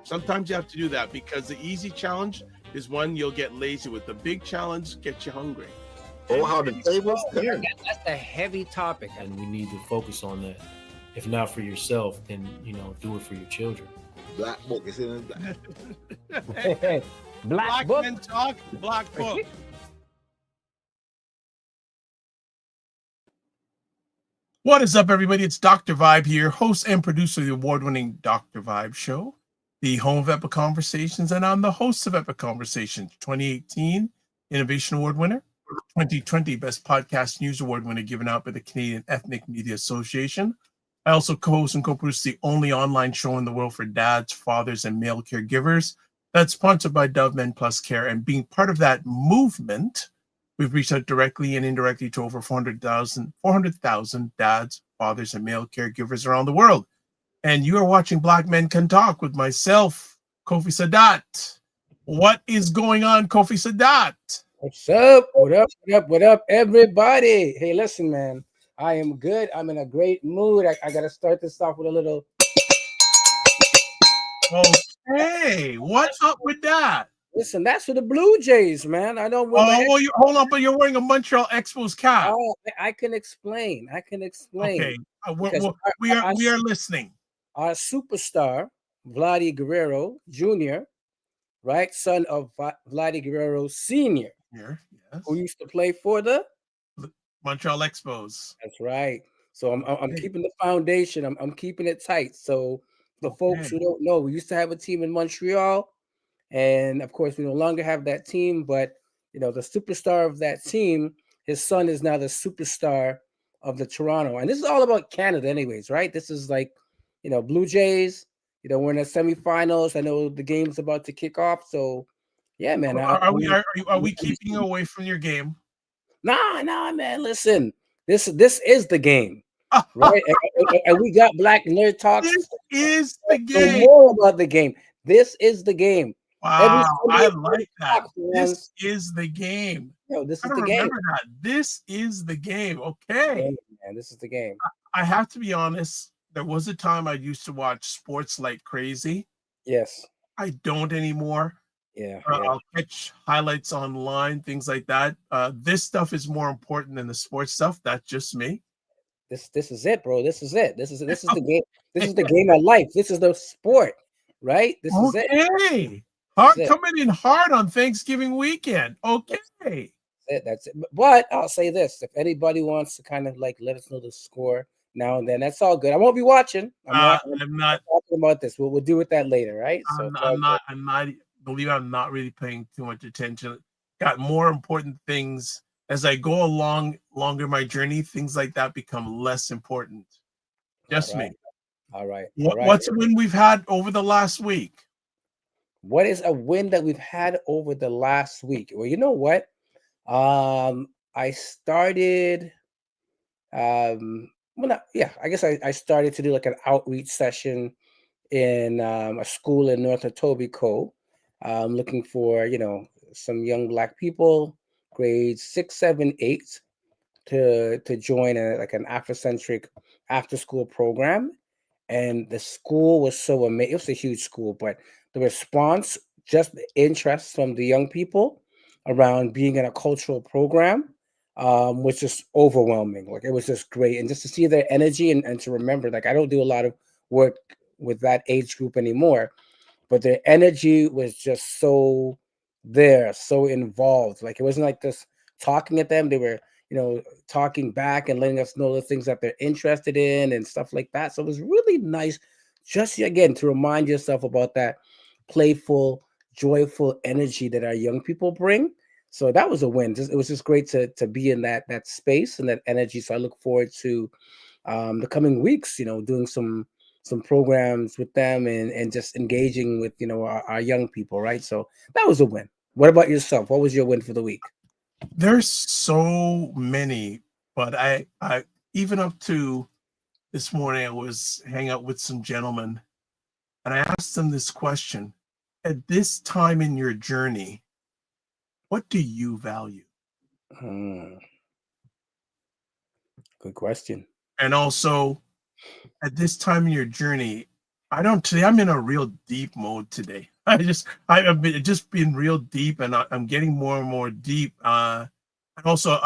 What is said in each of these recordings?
Sometimes you have to do that because the easy challenge is one you'll get lazy with. The big challenge gets you hungry. Oh, how the tables turn. That's a heavy topic, and we need to focus on that. If not for yourself, then do it for your children. Black book is in the Hey, Black Book. Men Talk, Black Book. What is up, everybody? It's Dr. Vibe here, host and producer of the award-winning Dr. Vibe Show, the home of Epic Conversations, and I'm the host of Epic Conversations, 2018 Innovation Award winner, 2020 Best Podcast News Award winner given out by the Canadian Ethnic Media Association. I also co-host and co-produce the only online show in the world for dads, fathers, and male caregivers that's sponsored by Dove Men Plus Care. And being part of that movement, we've reached out directly and indirectly to over 400,000 dads, fathers, and male caregivers around the world. And you are watching Black Men Can Talk with myself, Kofi Sadat. What is going on, Kofi Sadat? What's up? What up? What up? What up, everybody? Hey, listen, man. I am good. I'm in a great mood. I got to start this off with a little. Okay, what's up with that? Listen, that's for the Blue Jays, man. I don't. Hold on, but you're wearing a Montreal Expos cap. Oh, I can explain. Okay, we are listening. Our superstar, Vladdy Guerrero Jr., right, son of Vladdy Guerrero Sr., yes, who used to play for the Montreal Expos. That's right. So I'm keeping the foundation. I'm keeping it tight. So the folks who don't know, we used to have a team in Montreal, and of course we no longer have that team. But the superstar of that team, his son is now the superstar of the Toronto. And this is all about Canada, anyways, right? This is like, Blue Jays. We're in the semifinals. I know the game's about to kick off. So yeah, man. Are we keeping you away from your game? Nah, man. Listen, this is the game, right? and we got Black Nerd Talks. This is the game. So more about the game. This is the game. Wow, I like that. This is the game. This is the game. Remember that. This is the game. Okay, man, this is the game. I have to be honest. There was a time I used to watch sports like crazy. Yes. I don't anymore. Yeah. I'll catch highlights online, things like that. This stuff is more important than the sports stuff. That's just me. This is it, bro. This is it. This is the game. This is the game of life. This is the sport, right? This is it. Coming in hard on Thanksgiving weekend. Okay. That's it. But I'll say this: if anybody wants to kind of like let us know the score now and then, that's all good. I won't be watching. I'm not talking about this. We'll deal with that later, right? I'm not really paying too much attention. Got more important things as I go longer my journey. Things like that become less important. Just me. All right. What's a win we've had over the last week? What is a win that we've had over the last week? Well, you know what? I started. I guess I started to do like an outreach session in a school in North Etobicoke. Looking for, some young Black people, grades 6, 7, 8, to join an Afrocentric after-school program. And the school was so amazing. It was a huge school, but the response, just the interest from the young people around being in a cultural program was just overwhelming. Like, it was just great. And just to see their energy and to remember, like, I don't do a lot of work with that age group anymore, but their energy was just so there, so involved. Like, it wasn't like just talking at them. They were, talking back and letting us know the things that they're interested in and stuff like that. So it was really nice, just again, to remind yourself about that playful, joyful energy that our young people bring. So that was a win. It was just great to be in that space and that energy. So I look forward to the coming weeks, doing some programs with them and just engaging with, our young people, right? So that was a win. What about yourself? What was your win for the week? There's so many, but I even up to this morning, I was hanging out with some gentlemen, and I asked them this question: at this time in your journey, what do you value? Good question. And also, at this time in your journey, I don't today. I'm in a real deep mode today. I've been just been real deep, and I'm getting more and more deep. And also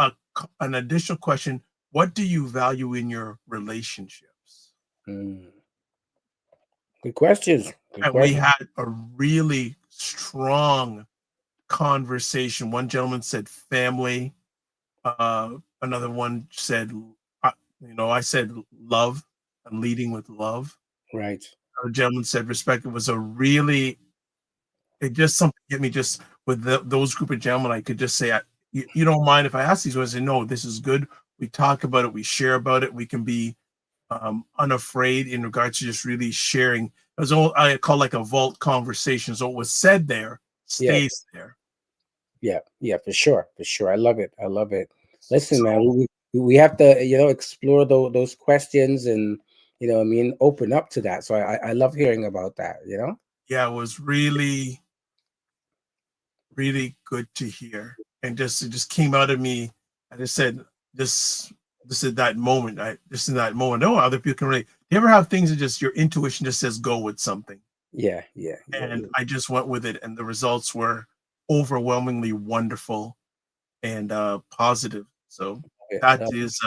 an additional question: what do you value in your relationships? Mm. Good questions. Good And we question. had a really strong conversation. One gentleman said family. Another one said, I said love and leading with love. Right. A gentleman said respect. It was a really, it just something hit me just with those group of gentlemen. I could just say, you don't mind if I ask these ones? I say, no, this is good. We talk about it. We share about it. We can be unafraid in regards to just really sharing. It was all I call like a vault conversation. So what was said there Yeah. stays there. Yeah. Yeah. For sure. For sure. I love it. I love it. Listen, man, we have to, explore those questions and, I mean, open up to that. So I love hearing about that, Yeah, it was really, really good to hear. And it just came out of me. I just said, this is that moment. This is that moment. No, other people can relate. Do you ever have things that just your intuition just says go with something? Yeah. Yeah. Yeah. And I just went with it, and the results were overwhelmingly wonderful and positive. So Yeah. that Yeah. is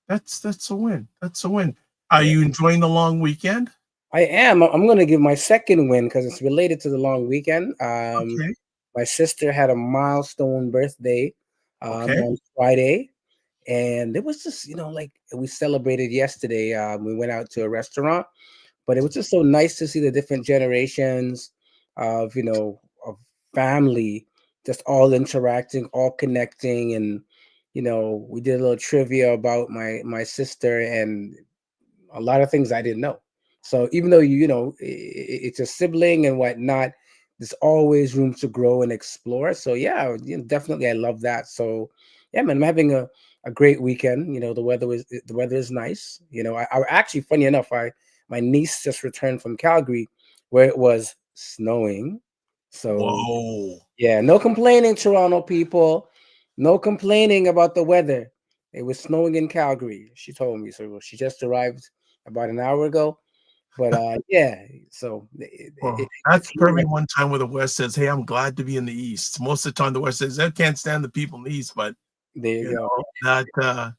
that's a win. That's a win. Are Yeah. you enjoying the long weekend? I am. I'm going to give my second win because it's related to the long weekend. Okay. My sister had a milestone birthday Okay. on Friday, and it was just, like we celebrated yesterday. We went out to a restaurant, but it was just so nice to see the different generations of family just all interacting, all connecting, and we did a little trivia about my sister and a lot of things I didn't know. So even though it's a sibling and whatnot, there's always room to grow and explore. So yeah, definitely I love that. So yeah, man, I'm having a great weekend. The weather is nice. I actually, funny enough, my niece just returned from Calgary where it was snowing. So Whoa. yeah, no complaining, Toronto people. No complaining about the weather. It was snowing in Calgary. She told me so. She just arrived about an hour ago. But yeah, so Well, it's that's probably one time where the West says, "Hey, I'm glad to be in the East." Most of the time, the West says, "I can't stand the people in the East," but there you go.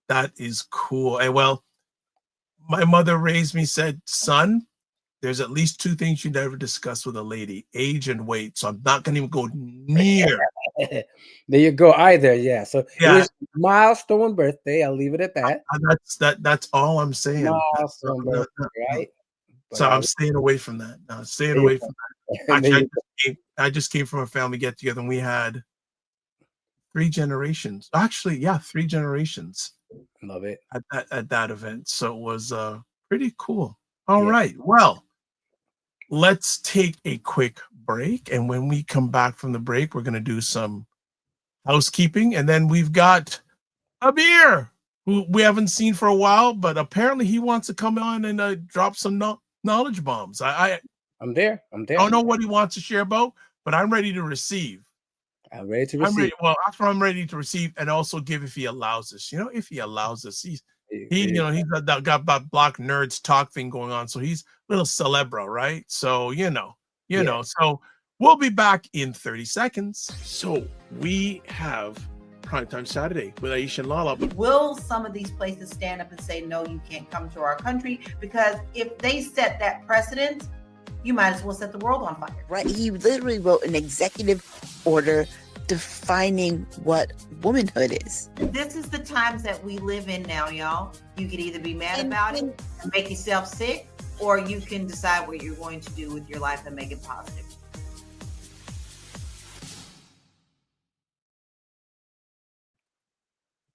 that is cool. And well, my mother raised me, said, "Son, there's at least two things you never discuss with a lady: age and weight." So I'm not going to even go near. There you go. Either yeah. So it Yeah, was milestone birthday. I'll leave it at that. that's all I'm saying. Milestone No, birthday, no, no. right? But So I'm staying away from that. No, staying there you away go. from that. There Actually, you go. I just came from a family get together, and we had three generations. Actually, yeah, three generations Love it. at that event. So it was pretty cool. All Yeah. right. Well, let's take a quick break. And when we come back from the break, we're going to do some housekeeping. And then we've got Abir, who we haven't seen for a while, but apparently he wants to come on and drop some knowledge bombs. I I'm there. I'm there. don't know what he wants to share about, but I'm ready to receive. I'm ready to I'm receive. ready. Well, after I'm ready to receive and also give if he allows us. If he allows us, he's got that block nerds talk thing going on. So he's a little celebro, right? So Yeah. So we'll be back in 30 seconds. So we have Primetime Saturday with Aisha and Lala. Will some of these places stand up and say, no, you can't come to our country? Because if they set that precedent, you might as well set the world on fire. Right. He literally wrote an executive order defining what womanhood is. This is the times that we live in now, y'all. You can either be mad about it and make yourself sick, or you can decide what you're going to do with your life and make it positive.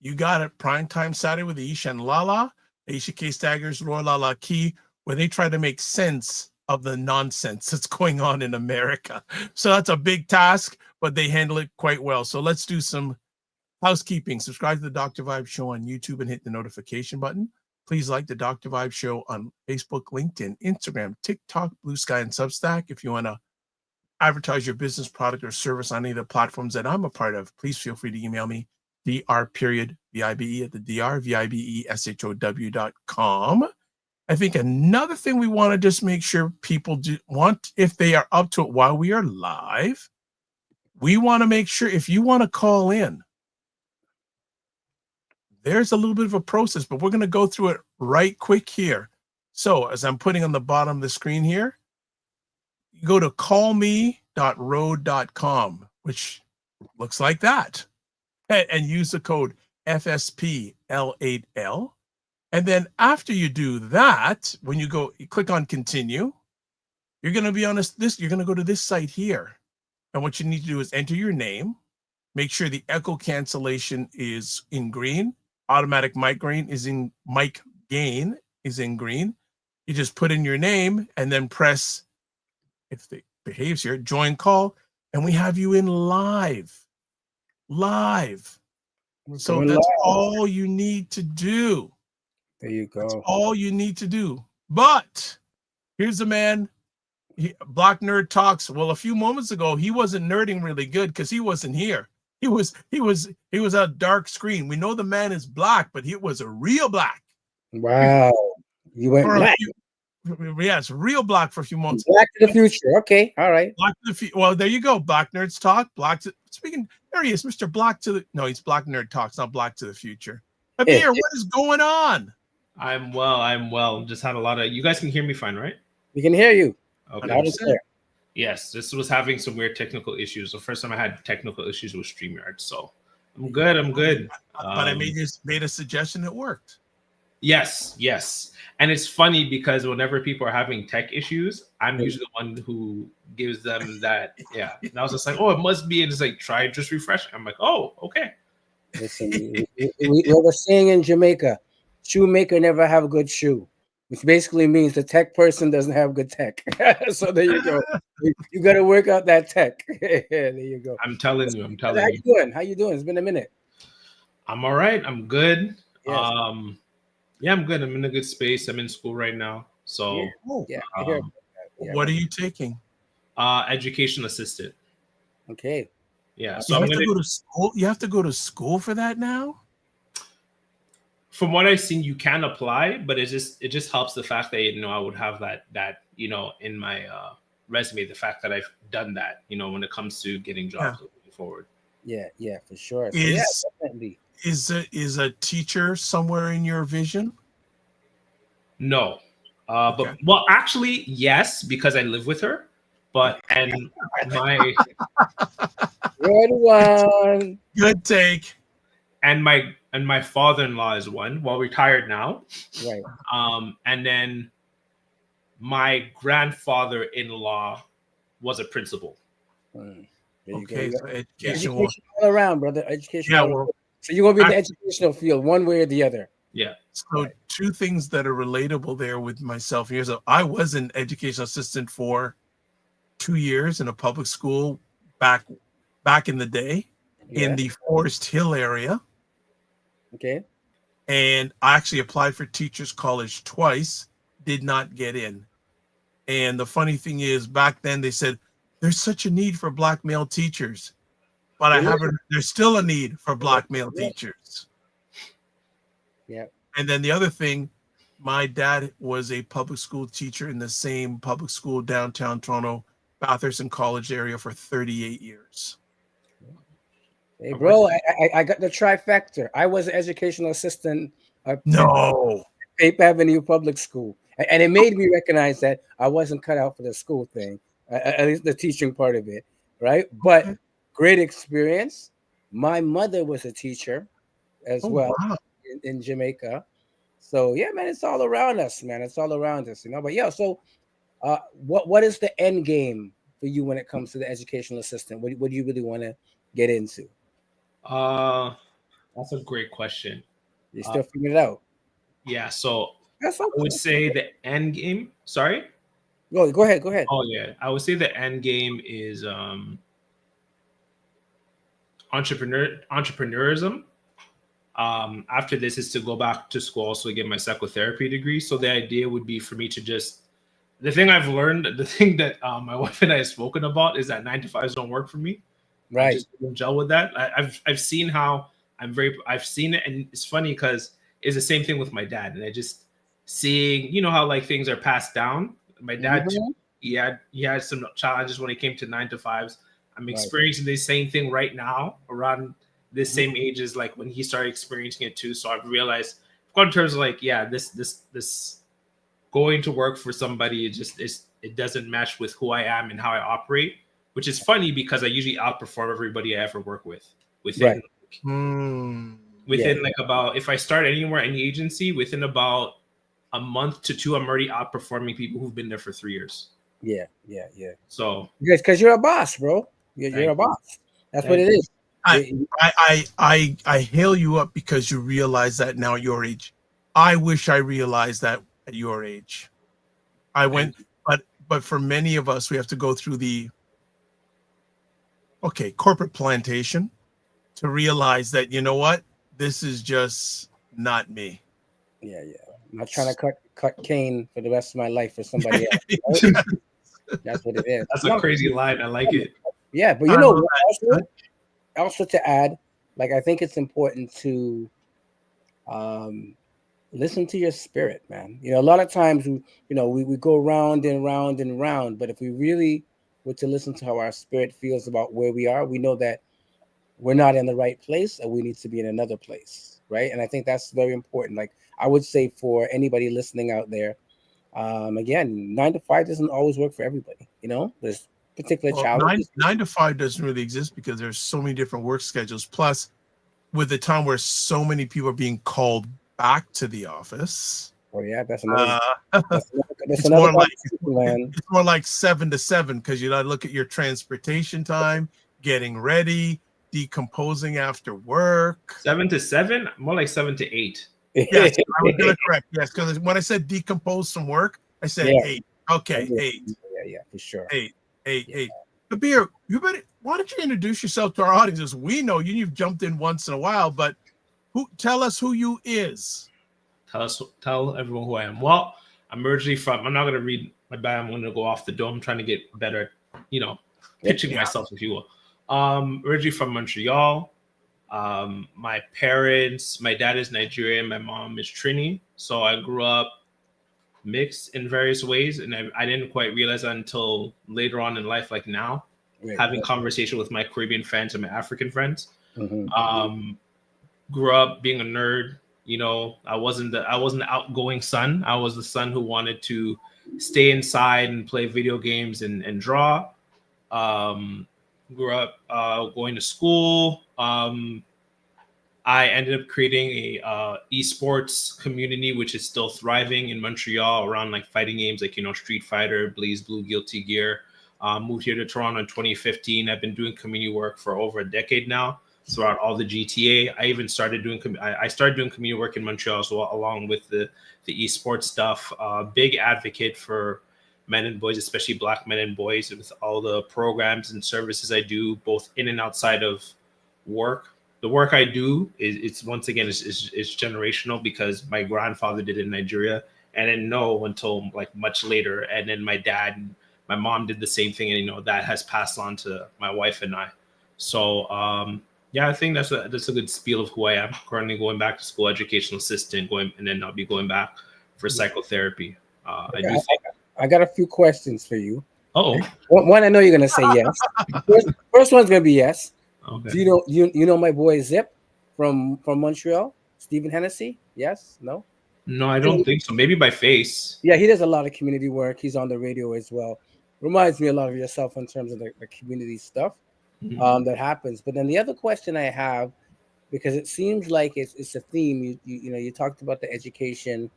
You got it. Primetime Saturday with Aisha and Lala, Aisha K. Staggers, Laura Lala Key, where they try to make sense of the nonsense that's going on in America. So that's a big task, but they handle it quite well. So let's do some housekeeping. Subscribe to the Dr. Vibe Show on YouTube and hit the notification button. Please like the Dr. Vibe Show on Facebook, LinkedIn, Instagram, TikTok, Blue Sky, and Substack. If you want to advertise your business, product, or service on any of the platforms that I'm a part of, please feel free to email me, dr.vibe at the drvibeshow.com. I think another thing we want to just make sure people if they are up to it while we are live, we want to make sure if you want to call in, there's a little bit of a process, but we're going to go through it right quick here. So as I'm putting on the bottom of the screen here, you go to callme.rode.com, which looks like that, and use the code FSPL8L. And then after you do that, when you click on continue, you're going to be on you're going to go to this site here. And what you need to do is enter your name, make sure the echo cancellation is in green, automatic mic gain is in green. You just put in your name and then press, if it behaves here, join call, and we have you in live. So that's all you need to do. There you go. That's all you need to do. But here's the man. Black Nerd Talks. Well, a few moments ago, he wasn't nerding really good because he wasn't here. He was a dark screen. We know the man is black, but he was a real black. Wow. You went black. Yes, real black for a few months. Black to the future. Okay. All right. Black to the well, there you go. Black Nerds Talk. Speaking, there he is, Mr. Black to the. No, he's Black Nerd Talks, not Black to the Future. Abir, what is going on? I'm well. Just had a lot of. You guys can hear me fine, right? We can hear you. Okay. Yes, this was having some weird technical issues. The first time I had technical issues with StreamYard, so I'm good. But I made a suggestion that worked. Yes. And it's funny because whenever people are having tech issues, I'm usually the one who gives them that. Yeah. And I was just like, oh, it must be. And it's like, try just refresh. I'm like, oh, okay. Listen, we were saying in Jamaica, shoemaker never have a good shoe, which basically means the tech person doesn't have good tech. So there you go. You got to work out that tech. There you go. I'm telling you. How you doing? How you doing? It's been a minute. I'm all right. I'm good. Yes. Yeah, I'm good. I'm in a good space. I'm in school right now. So yeah. What are you taking? Education assistant. Okay. Yeah. So you have to go to school. You have to go to school for that now? From what I've seen, you can apply, but it just helps the fact that I would have that in my resume, the fact that I've done that, when it comes to getting jobs moving forward. Yeah, for sure. So, definitely. Is a teacher somewhere in your vision? No. But well, actually, yes, because I live with her. But and my good one. Good take. And my father-in-law is one, well, retired now. Right. And then my grandfather-in-law was a principal. Okay, so education all around, brother. Education. Yeah, so you're gonna be in the educational field, one way or the other. Yeah. So two things that are relatable there with myself. I was an educational assistant for 2 years in a public school back in the day in the Forest Hill area. Okay. And I actually applied for Teachers College twice, did not get in. And the funny thing is, back then they said there's such a need for black male teachers, but there's still a need for black male teachers. Yeah. And then the other thing, my dad was a public school teacher in the same public school downtown Toronto, Bathurst and College area for 38 years. Hey, bro, I got the trifecta. I was an educational assistant at Cape Avenue Public School. And it made me recognize that I wasn't cut out for the school thing, at least the teaching part of it, right? But great experience. My mother was a teacher as well in Jamaica. So, yeah, man, it's all around us, man. It's all around us, But, yeah, so what is the end game for you when it comes to the educational assistant? What do you really want to get into? That's a great question. You still figuring it out? Yeah, so I would say the end game. Sorry? Go ahead. Oh yeah. I would say the end game is entrepreneurism. After this is to go back to school also get my psychotherapy degree. So the idea would be for me to the thing I've learned, the thing that my wife and I have spoken about is that 9-to-5s don't work for me. Right. I just don't gel with that. I've seen how I've seen it, and it's funny because it's the same thing with my dad, and seeing, you know, how like things are passed down. My dad, Mhm. he had some challenges when it came to 9 to 5s. I'm Right. experiencing the same thing right now around this Mhm. same age as like when he started experiencing it too. So I've realized, in terms of like, yeah, this going to work for somebody, it doesn't match with who I am and how I operate, which is funny because I usually outperform everybody I ever work with within Right. within Yeah. like about, if I start anywhere, any agency, within about a month to two, I'm already outperforming people who've been there for 3 years. Yeah. So Because you're a boss, bro. You're Thank a you. boss. That's what Thank it is. I hail you up because you realize that now at your age. I wish I realized that at your age. I went, but for many of us, we have to go through the corporate plantation to realize that, you know what, this is just not me. Yeah. I'm not trying to cut cane for the rest of my life for somebody else. Right? That's what it is. that's a crazy line. I like it. Yeah, but you know what? Also to add, like I think it's important to listen to your spirit, man. You know, a lot of times we go round and round and round, but if we really were to listen to how our spirit feels about where we are, we know that we're not in the right place and we need to be in another place, right? And I think that's very important. Like I would say for anybody listening out there, again, 9 to 5 doesn't always work for everybody. You know, there's particular challenges. 9 to 5 doesn't really exist because there's so many different work schedules. Plus, with the time where so many people are being called back to the office. Oh yeah, that's another. That's it's another more like 7 to 7 because you got to look at your transportation time, getting ready, decomposing after work. 7 to 7, more like 7 to 8. Yes, I was gonna correct. Yes, because when I said decompose from work, I said 8. Okay, 8. Yeah, for sure. 8. Kabir, why don't you introduce yourself to our audience? We know you. You've jumped in once in a while, but tell us who you is. Tell everyone who I am. Well, I'm originally from. I'm not gonna read my bio. I'm gonna go off the dome. I'm trying to get better, pitching myself, if you will. Originally from Montreal. My dad is Nigerian, my mom is Trini. So I grew up mixed in various ways, and I didn't quite realize that until later on in life, like now, having conversation with my Caribbean friends and my African friends. Mm-hmm. Grew up being a nerd. I wasn't the outgoing son. I was the son who wanted to stay inside and play video games and draw. Grew up going to school. I ended up creating a esports community, which is still thriving in Montreal around like fighting games like, Street Fighter, Blaze Blue, Guilty Gear. Moved here to Toronto in 2015. I've been doing community work for over a decade now throughout all the GTA. I even started doing community work in Montreal as well, along with the esports stuff. Big advocate for men and boys, especially Black men and boys, with all the programs and services I do, both in and outside of work. The work I do it's once again is generational because my grandfather did it in Nigeria, and I didn't know until like much later. And then my dad and my mom did the same thing, and that has passed on to my wife and I. So I think that's a good spiel of who I am. Currently going back to school, educational assistant, and then I'll be going back for psychotherapy. I got a few questions for you. Oh, one I know you're gonna say yes. First one's gonna be yes. Okay. Do you know my boy Zip from Montreal, Stephen Hennessy? Yes? No? No, I don't think so. Maybe by face. Yeah, he does a lot of community work. He's on the radio as well. Reminds me a lot of yourself in terms of the community stuff that happens. But then the other question I have, because it seems like it's a theme. You talked about the education,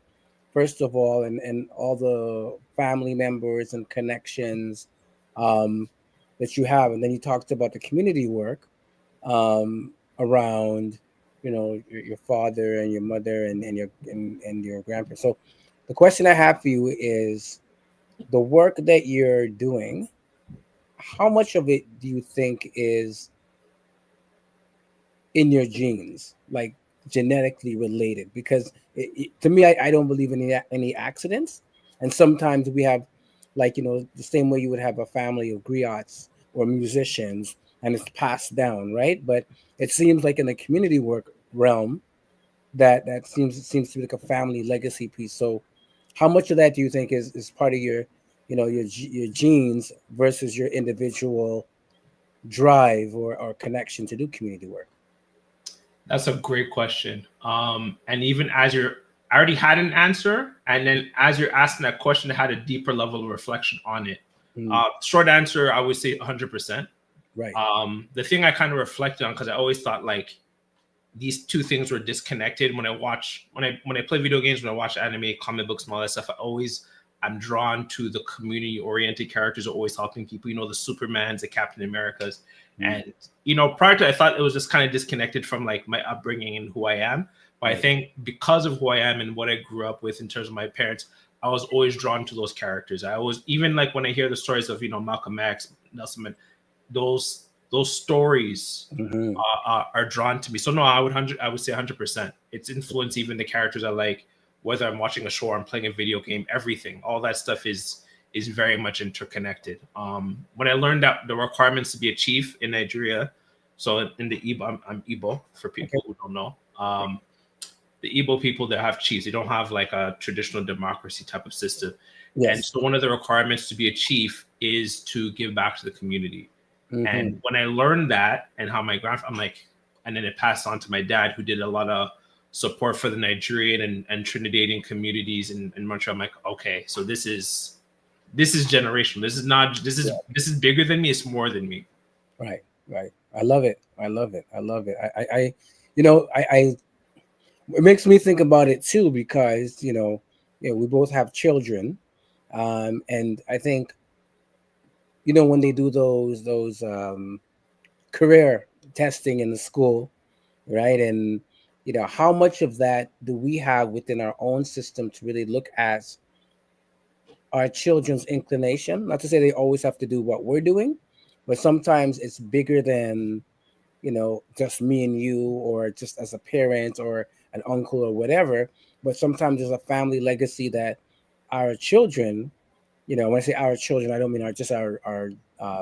first of all, and all the family members and connections that you have, and then you talked about the community work around your father and your mother and your grandparents. So the question I have for you is the work that you're doing, how much of it do you think is in your genes, like genetically related? Because to me, I don't believe in any accidents. And sometimes we have, like, the same way you would have a family of griots or musicians, and it's passed down, right? But it seems like in the community work realm, that seems to be like a family legacy piece. So how much of that do you think is part of your, your genes versus your individual drive or connection to do community work? That's a great question. And even as I already had an answer, and then as you're asking that question, I had a deeper level of reflection on it. Short answer, I would say 100%. Right. The thing I kind of reflected on, because I always thought like these two things were disconnected. When I play video games, when I watch anime, comic books, and all that stuff, I'm drawn to the community-oriented characters who are always helping people. The Supermans, the Captain Americas. And, prior to, I thought it was just kind of disconnected from like my upbringing and who I am. But I think because of who I am and what I grew up with in terms of my parents, I was always drawn to those characters. I was, even like when I hear the stories of, Malcolm X, Nelson Mandela, those stories are drawn to me. So no, I would say 100%. It's influenced even the characters I like, whether I'm watching a show or I'm playing a video game, everything, all that stuff is very much interconnected. When I learned that the requirements to be a chief in Nigeria, so in the Igbo, I'm Igbo for people who don't know. The Igbo people that have chiefs, they don't have like a traditional democracy type of system. Yes. And so one of the requirements to be a chief is to give back to the community. And when I learned that and how my grandfather, and then it passed on to my dad, who did a lot of support for the Nigerian and Trinidadian communities in Montreal. I'm like, okay, so this is generational. This is bigger than me. It's more than me. Right. I love it. I it makes me think about it too, because we both have children, and I think when they do those career testing in the school, right, and how much of that do we have within our own system to really look at our children's inclination? Not to say they always have to do what we're doing, but sometimes it's bigger than just me and you, or just as a parent or an uncle or whatever. But sometimes there's a family legacy that our children, when I say our children, I don't mean our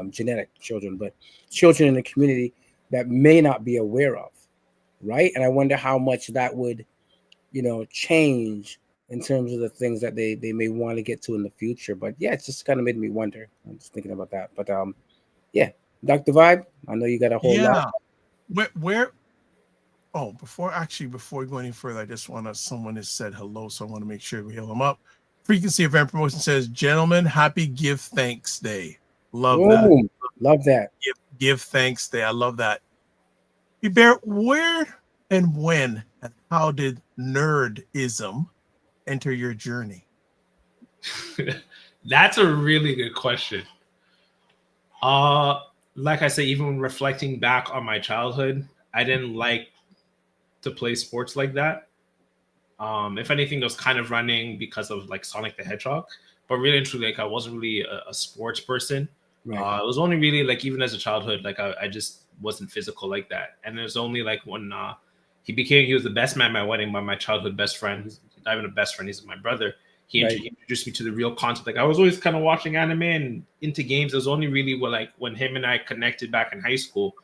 genetic children, but children in the community that may not be aware of, right? And I wonder how much that would, change in terms of the things that they may want to get to in the future. But yeah, it's just kind of made me wonder. I'm just thinking about that. But yeah, Dr. Vibe, I know you got a whole lot. Where? Oh, before we go any further, I just want someone has said hello, so I want to make sure we heal them up. Frequency Event Promotion says, gentlemen, happy Give Thanks Day. Love that. Love that. Give Thanks Day. I love that. Hubert, where and when and how did nerdism enter your journey? That's a really good question. Like I say, even when reflecting back on my childhood, I didn't like to play sports like that. If anything, it was kind of running because of like Sonic the Hedgehog, but really and truly, like I wasn't really a sports person. Right. It was only really like, even as a childhood, like I just wasn't physical like that. And it was only like when he was the best man at my wedding, by my childhood best friend. He's not even a best friend, he's my brother. He introduced me to the real content. Like I was always kind of watching anime and into games. It was only really when him and I connected back in high school.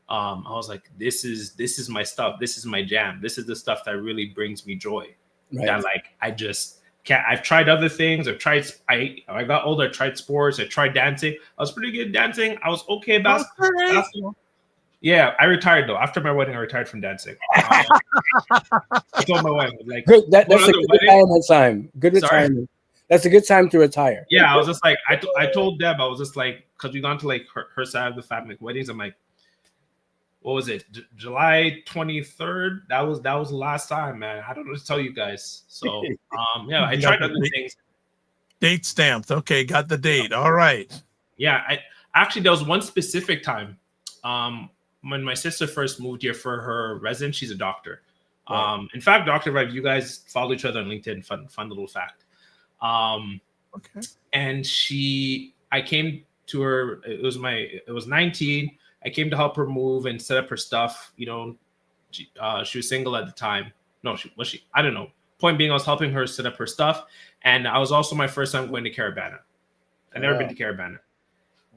I was like, this is my stuff. This is my jam. This is the stuff that really brings me joy. Right. That like I just can't. I've tried other things. I got older. I tried sports. I tried dancing. I was pretty good at dancing. I was okay at basketball. Yeah, I retired though. After my wedding, I retired from dancing. I told my wife, like, good, that's a good retirement time. Good retirement. That's a good time to retire. Yeah, I was just like, I told Deb, I was just like, because we gone to like her side of the family weddings. I'm like, what was it? July 23rd? That was the last time, man. I don't know what to tell you guys. So, yeah, I tried other things. Date stamped. Okay, got the date. All right. Yeah, there was one specific time. When my sister first moved here for her residence, she's a doctor. Right. In fact, Dr. Vibe, you guys follow each other on LinkedIn. Fun little fact. Okay. And I came to her. It was 19. I came to help her move and set up her stuff. She was single at the time. No, was she? I don't know. Point being, I was helping her set up her stuff, and I was also my first time going to Caribana. I've never been to Caribana,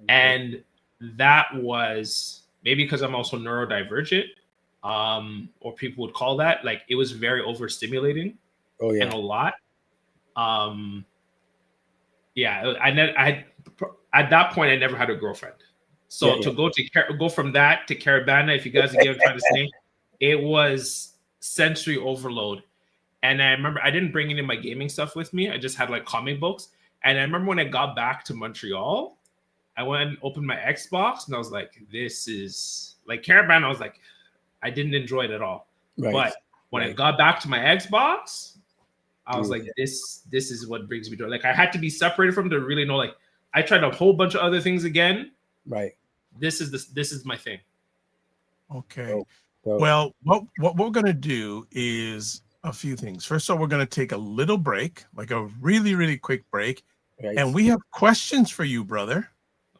okay. And that was maybe because I'm also neurodivergent, or people would call that, like, it was very overstimulating. Oh yeah, and a lot. Yeah, I at that point I never had a girlfriend. So Yeah, to go from that to Carabana, if you guys get what I'm trying to say, it was sensory overload. And I remember I didn't bring any of my gaming stuff with me. I just had like comic books. And I remember when I got back to Montreal, I went and opened my Xbox and I was like, this is like Carabana. I was like, I didn't enjoy it at all. Right. But when I Right. got back to my Xbox, I was Ooh. like, this is what brings me joy. Like I had to be separated from to really know. Like I tried a whole bunch of other things again. Right. This is my thing. Okay. Oh, so- Well, what we're gonna do is a few things. First of all, we're gonna take a little break, like a really, really quick break, right. and we have questions for you, brother.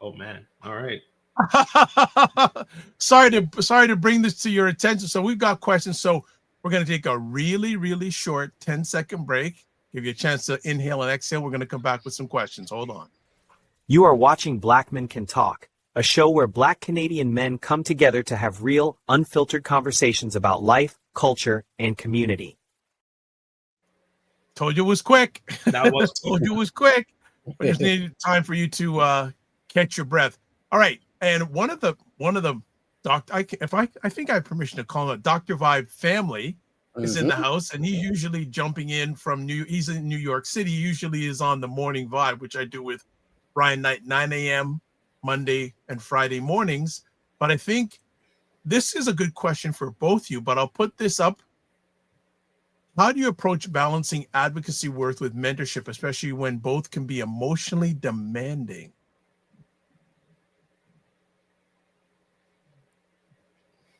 Oh man. All right. sorry to bring this to your attention. So we've got questions. So we're going to take a really, really short 10-second break. Give you a chance to inhale and exhale. We're going to come back with some questions. Hold on. You are watching Black Men Can Talk, a show where Black Canadian men come together to have real, unfiltered conversations about life, culture, and community. Told you it was quick. That was Told you it was quick. We just needed time for you to catch your breath. All right. And one of the I think I have permission to call it Dr. Vibe family is in the house, and he's usually jumping in from he's in New York City. He usually is on the morning vibe, which I do with Brian Knight, 9 a.m. Monday and Friday mornings. But I think this is a good question for both you, but I'll put this up. How do you approach balancing advocacy work with mentorship, especially when both can be emotionally demanding?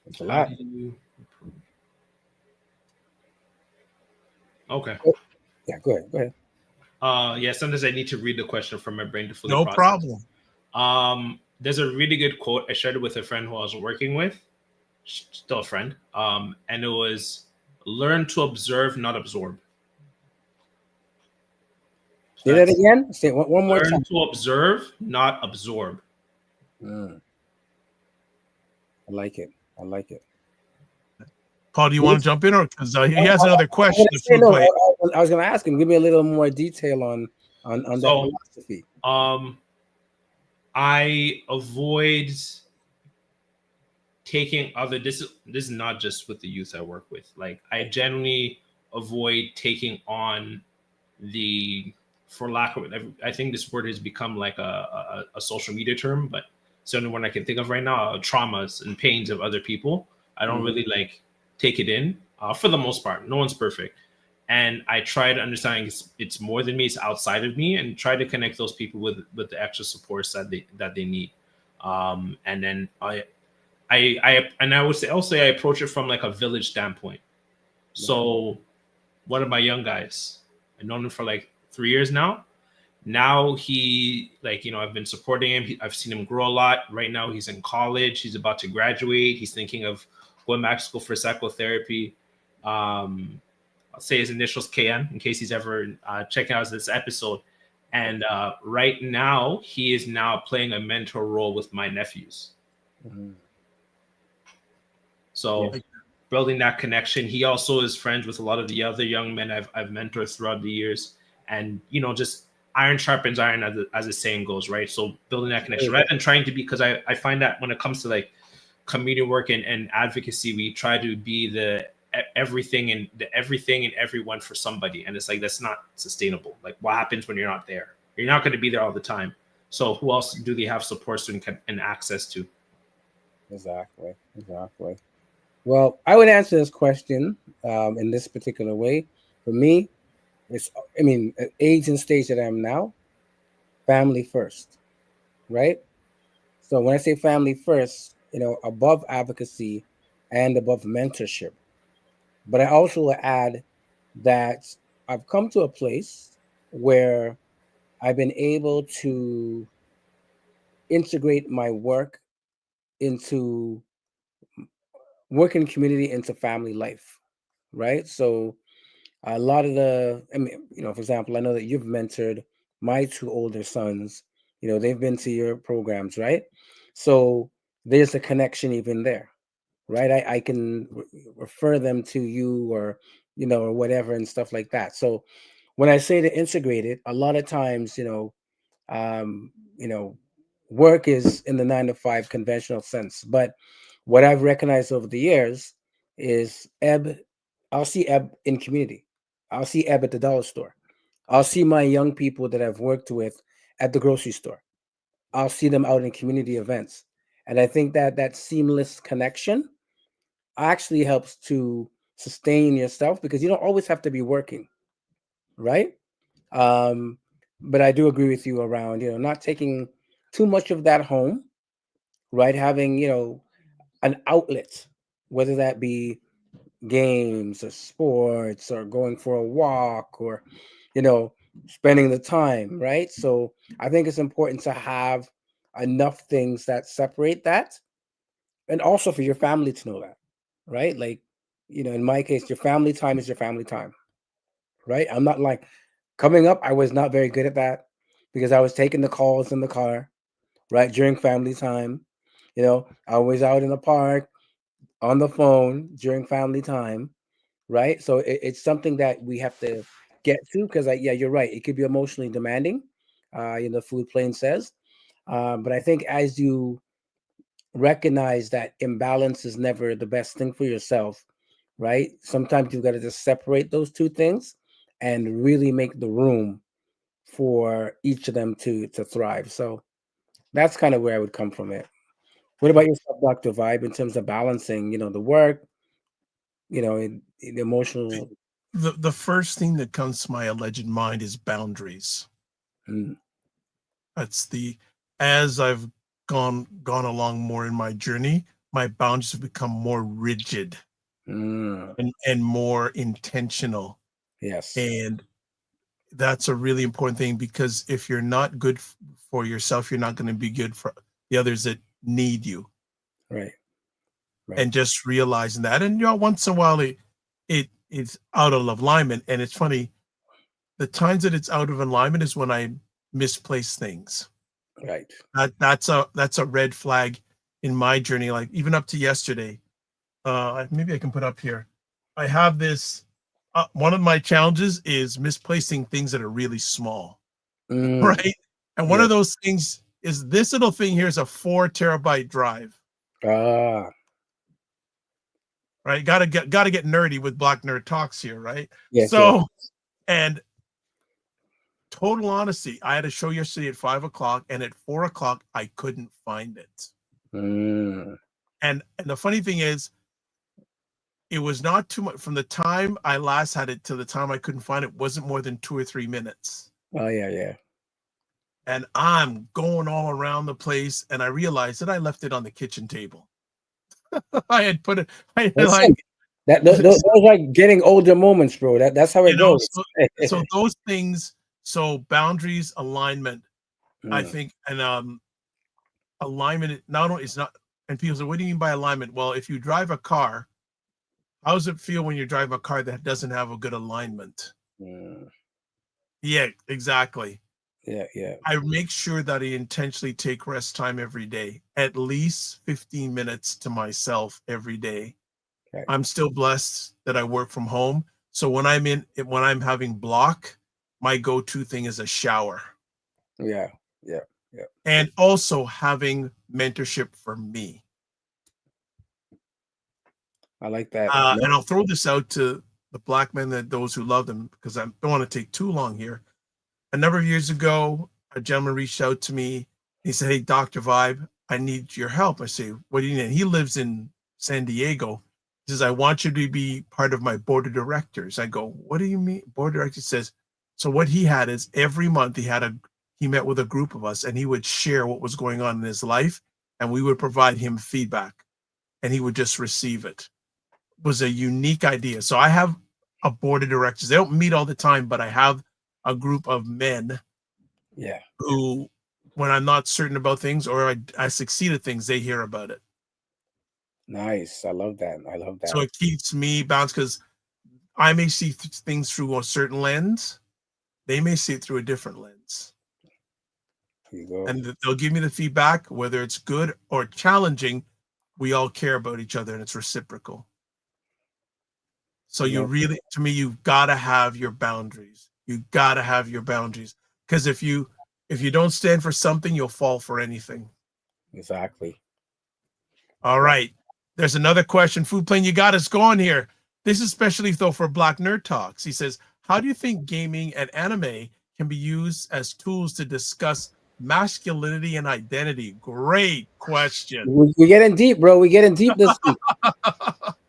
It's a lot. Okay. Yeah, go ahead. Yeah, sometimes I need to read the question from my brain to fully No process. problem. There's a really good quote I shared it with a friend who I was working with, still a friend. And it was learn to observe, not absorb. Say that again. Say it one more Learn time. to observe, not absorb. I like it. I like it. Paul, do you want to jump in, or because he has another question? If I you play. was going to ask him. Give me a little more detail on that philosophy. I avoid taking other. This is not just with the youth I work with. Like I generally avoid taking on the, for lack of it, I think this word has become like a social media term, but it's the only one I can think of right now. Traumas and pains of other people. I don't really like take it in for the most part. No one's perfect. And I try to understand it's more than me, it's outside of me, and try to connect those people with the extra supports that they need. And then I would say also I approach it from like a village standpoint. So one of my young guys, I've known him for like 3 years now. Now he, like, you know, I've been supporting him. I've seen him grow a lot. Right now he's in college. He's about to graduate. He's thinking of going back to school for psychotherapy. I'll say his initials KM in case he's ever checking out this episode. And right now he is now playing a mentor role with my nephews. So building that connection. He also is friends with a lot of the other young men I've mentored throughout the years. And, you know, just iron sharpens iron, as the saying goes, right? So building that connection rather than trying to be, because I find that when it comes to like community work and advocacy, we try to be the everything and everyone for somebody. And it's like, that's not sustainable. Like what happens when you're not there? You're not going to be there all the time. So who else do they have support and access to? Exactly. Well, I would answer this question in this particular way. For me, at age and stage that I am now, family first, right? So when I say family first, you know, above advocacy and above mentorship. But I also will add that I've come to a place where I've been able to integrate my work into working community into family life, right? So a lot of for example, I know that you've mentored my two older sons. You know, they've been to your programs, right? So there's a connection even there, right? I can refer them to you or, you know, or whatever and stuff like that. So when I say to integrate it, a lot of times, you know, work is in the 9 to 5 conventional sense. But what I've recognized over the years is ebb. I'll see ebb in community. I'll see ebb at the dollar store. I'll see my young people that I've worked with at the grocery store. I'll see them out in community events. And I think that that seamless connection actually helps to sustain yourself because you don't always have to be working, right? Um, but I do agree with you around, not taking too much of that home, right? Having, an outlet, whether that be games or sports or going for a walk or, you know, spending the time, right? So I think it's important to have enough things that separate that. And also for your family to know that, right? Like, in my case, your family time is your family time, right? I'm not like coming up, I was not very good at that because I was taking the calls in the car, right? During family time. I was out in the park on the phone during family time, right? So it's something that we have to get to because, yeah, you're right. It could be emotionally demanding, Food Plane says. But I think as you recognize that imbalance is never the best thing for yourself, right? Sometimes you've got to just separate those two things and really make the room for each of them to thrive. So that's kind of where I would come from it. What about yourself, Dr. Vibe, in terms of balancing, the work, in the emotional? The first thing that comes to my alleged mind is boundaries. Mm. That's as I've gone along more in my journey, my boundaries have become more rigid and more intentional. Yes. And that's a really important thing because if you're not good for yourself, you're not going to be good for the others that need you. Right. And just realizing that. And once in a while it's out of alignment. And it's funny, the times that it's out of alignment is when I misplace things. Right. That's a red flag in my journey. Like even up to yesterday, maybe I can put up here. I have this. One of my challenges is misplacing things that are really small, right? And one of those things is this little thing here is a 4 terabyte drive. Right, gotta get nerdy with Black Nerd Talks here, right? Yes. And total honesty, I had a show yesterday at 5:00, and at 4:00 I couldn't find it. And the funny thing is, it was not too much from the time I last had it to the time I couldn't find it. Wasn't more than 2 or 3 minutes. Oh yeah. And I'm going all around the place, and I realized that I left it on the kitchen table. I had put it. Those are like getting older moments, bro. That's how it goes. So those things. So boundaries, alignment. I think, and alignment. Not only is not. And people say, "What do you mean by alignment?" Well, if you drive a car, how does it feel when you drive a car that doesn't have a good alignment? Yeah, exactly. Yeah. I make sure that I intentionally take rest time every day, at least 15 minutes to myself every day. Okay. I'm still blessed that I work from home. So when I'm having block, my go-to thing is a shower. Yeah. And also having mentorship for me. I like that. And I'll throw this out to the Black men and those who love them because I don't want to take too long here. A number of years ago, a gentleman reached out to me. He said, "Hey, Dr. Vibe, I need your help." I say, "What do you need?" He lives in San Diego. He says, "I want you to be part of my board of directors." I go, "What do you mean?" Board of directors says, so what he had is every month he met with a group of us and he would share what was going on in his life and we would provide him feedback and he would just receive it. It was a unique idea. So I have a board of directors. They don't meet all the time, but I have a group of men who, when I'm not certain about things or I succeed at things, they hear about it. Nice. I love that. So it keeps me balanced because I may see things through a certain lens. They may see it through a different lens. There you go. And they'll give me the feedback, whether it's good or challenging. We all care about each other and it's reciprocal. So you really, to me, you've got to have your boundaries. You gotta have your boundaries, because if you don't stand for something, you'll fall for anything. Exactly. All right. There's another question. Food Plane, you got us going here. This is especially though for Black Nerd Talks. He says, how do you think gaming and anime can be used as tools to discuss masculinity and identity? Great question. We're getting deep, bro. We're getting deep this week.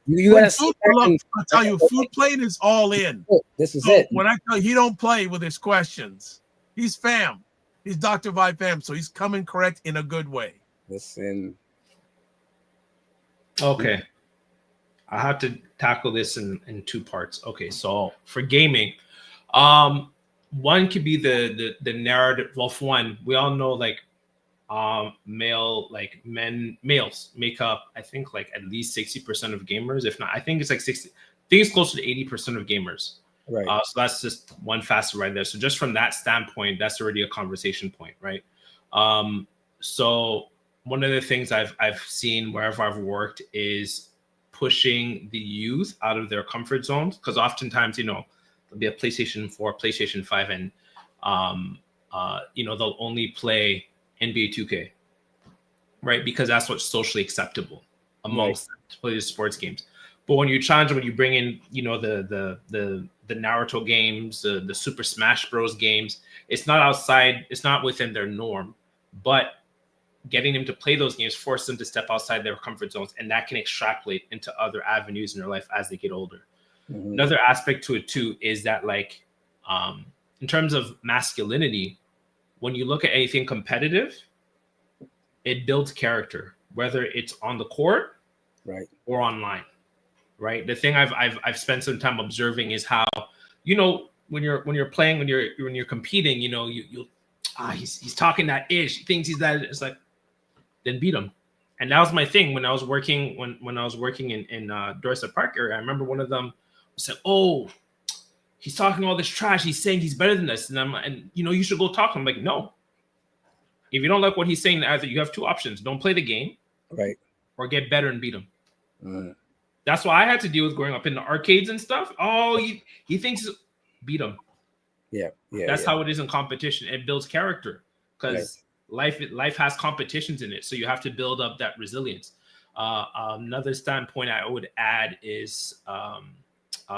You When gotta Food, sit back look, and- I'll tell you, Food Plane is all in. This is So it. when I tell you, he don't play with his questions. He's fam. He's Dr. Vibe fam, so he's coming correct in a good way. Listen. Okay. I have to tackle this in two parts. Okay, so for gaming, one could be the narrative. Well, for one, we all know like males make up, I think, like at least 60% of gamers. If not, I think it's like 60. I think it's closer to 80% of gamers. Right. So that's just one facet right there. So just from that standpoint, that's already a conversation point, right? So one of the things I've seen wherever I've worked is pushing the youth out of their comfort zones, because oftentimes, there'll be a PlayStation 4, PlayStation 5, and they'll only play NBA 2K, right? Because that's what's socially acceptable amongst to play the sports games. But when you challenge, when you bring in, the Naruto games, the Super Smash Bros games, it's not outside, it's not within their norm, but getting them to play those games force them to step outside their comfort zones, and that can extrapolate into other avenues in their life as they get older. Mhm. Another aspect to it too is that, like, in terms of masculinity, when you look at anything competitive, it builds character, whether it's on the court, right, or online, right? The thing I've spent some time observing is how, when you're playing, when you're competing, he's talking that ish, he thinks he's that. It's like, then beat him. And that was my thing when I was working when I was working in Dorset Park area. I remember one of them said, "Oh, he's talking all this trash. He's saying he's better than us." And you should go talk to him. I'm like, no. If you don't like what he's saying, either you have two options: don't play the game, right, or get better and beat him. That's what I had to deal with growing up in the arcades and stuff. Oh, he thinks beat him. Yeah. That's how it is in competition. It builds character, because life has competitions in it. So you have to build up that resilience. Another standpoint I would add is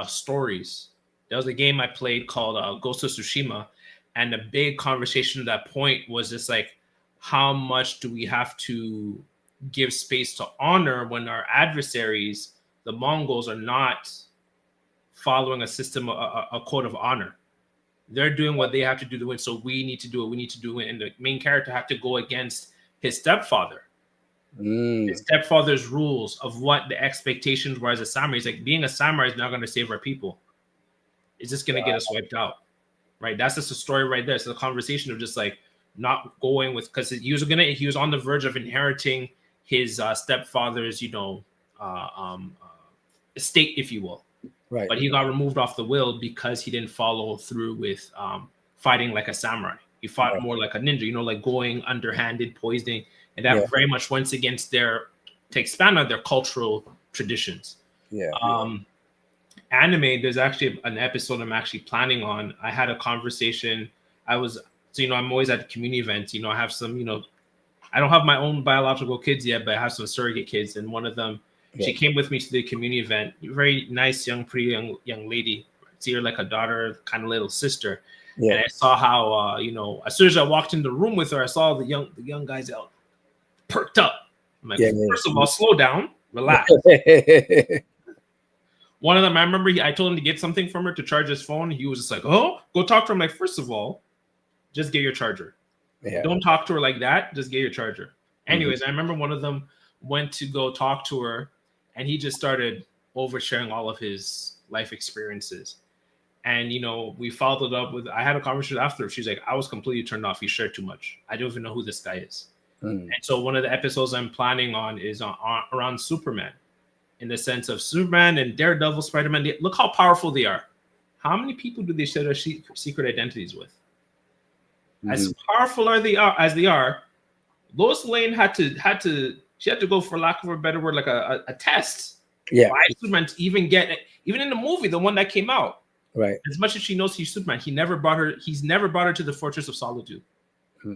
stories. There was a game I played called Ghost of Tsushima, and the big conversation at that point was just like, how much do we have to give space to honor when our adversaries, the Mongols, are not following a system, a code of honor? They're doing what they have to do to win, so we need to do it. We need to do it, and the main character had to go against his stepfather. His stepfather's rules of what the expectations were as a samurai. He's like, being a samurai is not going to save our people. It's just going to get us wiped out, right? That's just a story right there. So the conversation of just like not going with, because he was on the verge of inheriting his stepfather's, estate, if you will. Right. But he got removed off the will because he didn't follow through with fighting like a samurai. He fought more like a ninja, like going underhanded, poisoning, and that very much went against to expand on their cultural traditions. Anime, there's actually an episode I'm actually planning on. I had a conversation. I'm always at community events. I have some, I don't have my own biological kids yet, but I have some surrogate kids, and one of them, she came with me to the community event. Very nice, pretty young lady. See her like a daughter, kind of little sister. And I saw how, as soon as I walked in the room with her, I saw the young guys out perked up. I'm like, first of all, slow down, relax. One of them, I remember I told him to get something from her to charge his phone. He was just like, oh, go talk to her. I'm like, first of all, just get your charger. Don't talk to her like that. Just get your charger. Anyways, I remember one of them went to go talk to her, and he just started oversharing all of his life experiences. And, we followed up with, I had a conversation after. She's like, I was completely turned off. He shared too much. I don't even know who this guy is. And so one of the episodes I'm planning on is around Superman, in the sense of Superman and Daredevil, Spider-Man. Look how powerful they are. How many people do they share their secret identities with? As powerful as they are, Lois Lane had to go, for lack of a better word, like a test. Why Superman to even in the movie, the one that came out, Right. As much as she knows he's Superman, he's never brought her to the Fortress of Solitude. Hmm.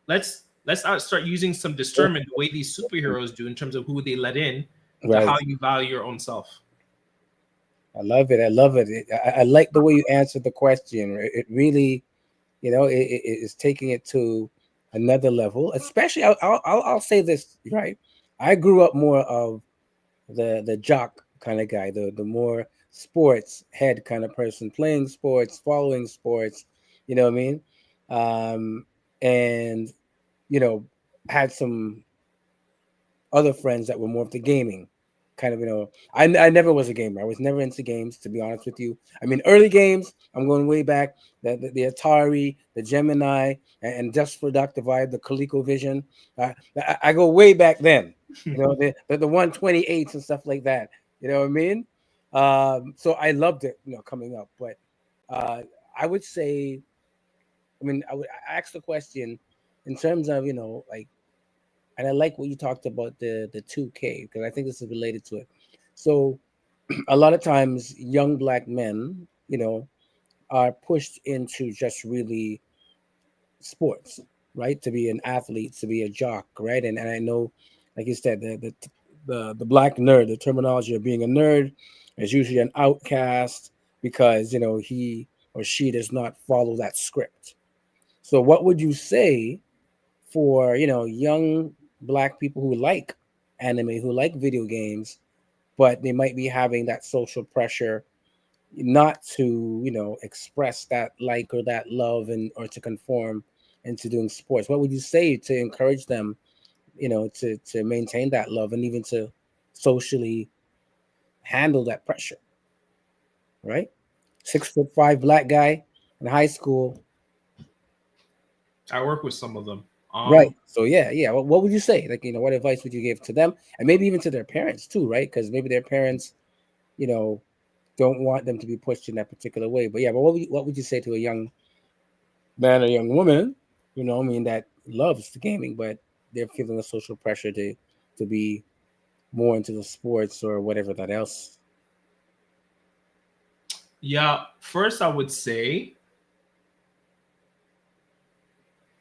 Let's start using some discernment the way these superheroes do in terms of who they let in to Right. how you value your own self. I love it. I love it. I like the way you answered the question. It really, it is taking it to another level. Especially, I'll say this, right? I grew up more of the jock kind of guy, the more sports head kind of person, playing sports, following sports. You know what I mean? And had some other friends that were more of the gaming kind of. I never was a gamer. I was never into games, to be honest with you. I mean, early games, I'm going way back, the Atari, the Gemini, and just for Dr. Vibe, the ColecoVision. I go way back then, the 128s and stuff like that. You know what I mean? So I loved it, coming up. But I would say, I would ask the question in terms of, like, and I like what you talked about the 2K, because I think this is related to it. So a lot of times young Black men, are pushed into just really sports, right? To be an athlete, to be a jock, right? And I know, like you said, the Black nerd, the terminology of being a nerd is usually an outcast because, he or she does not follow that script. So what would you say for, young Black people who like anime, who like video games, but they might be having that social pressure not to, express that like or that love or to conform into doing sports? What would you say to encourage them, to maintain that love and even to socially handle that pressure? Right? 6'5" Black guy in high school. I work with some of them. Right. So yeah. What would you say? Like, what advice would you give to them, and maybe even to their parents too, right? Because maybe their parents, don't want them to be pushed in that particular way. But what would you say to a young man or young woman, that loves the gaming, but they're feeling the social pressure to be more into the sports or whatever that else? Yeah. First, I would say,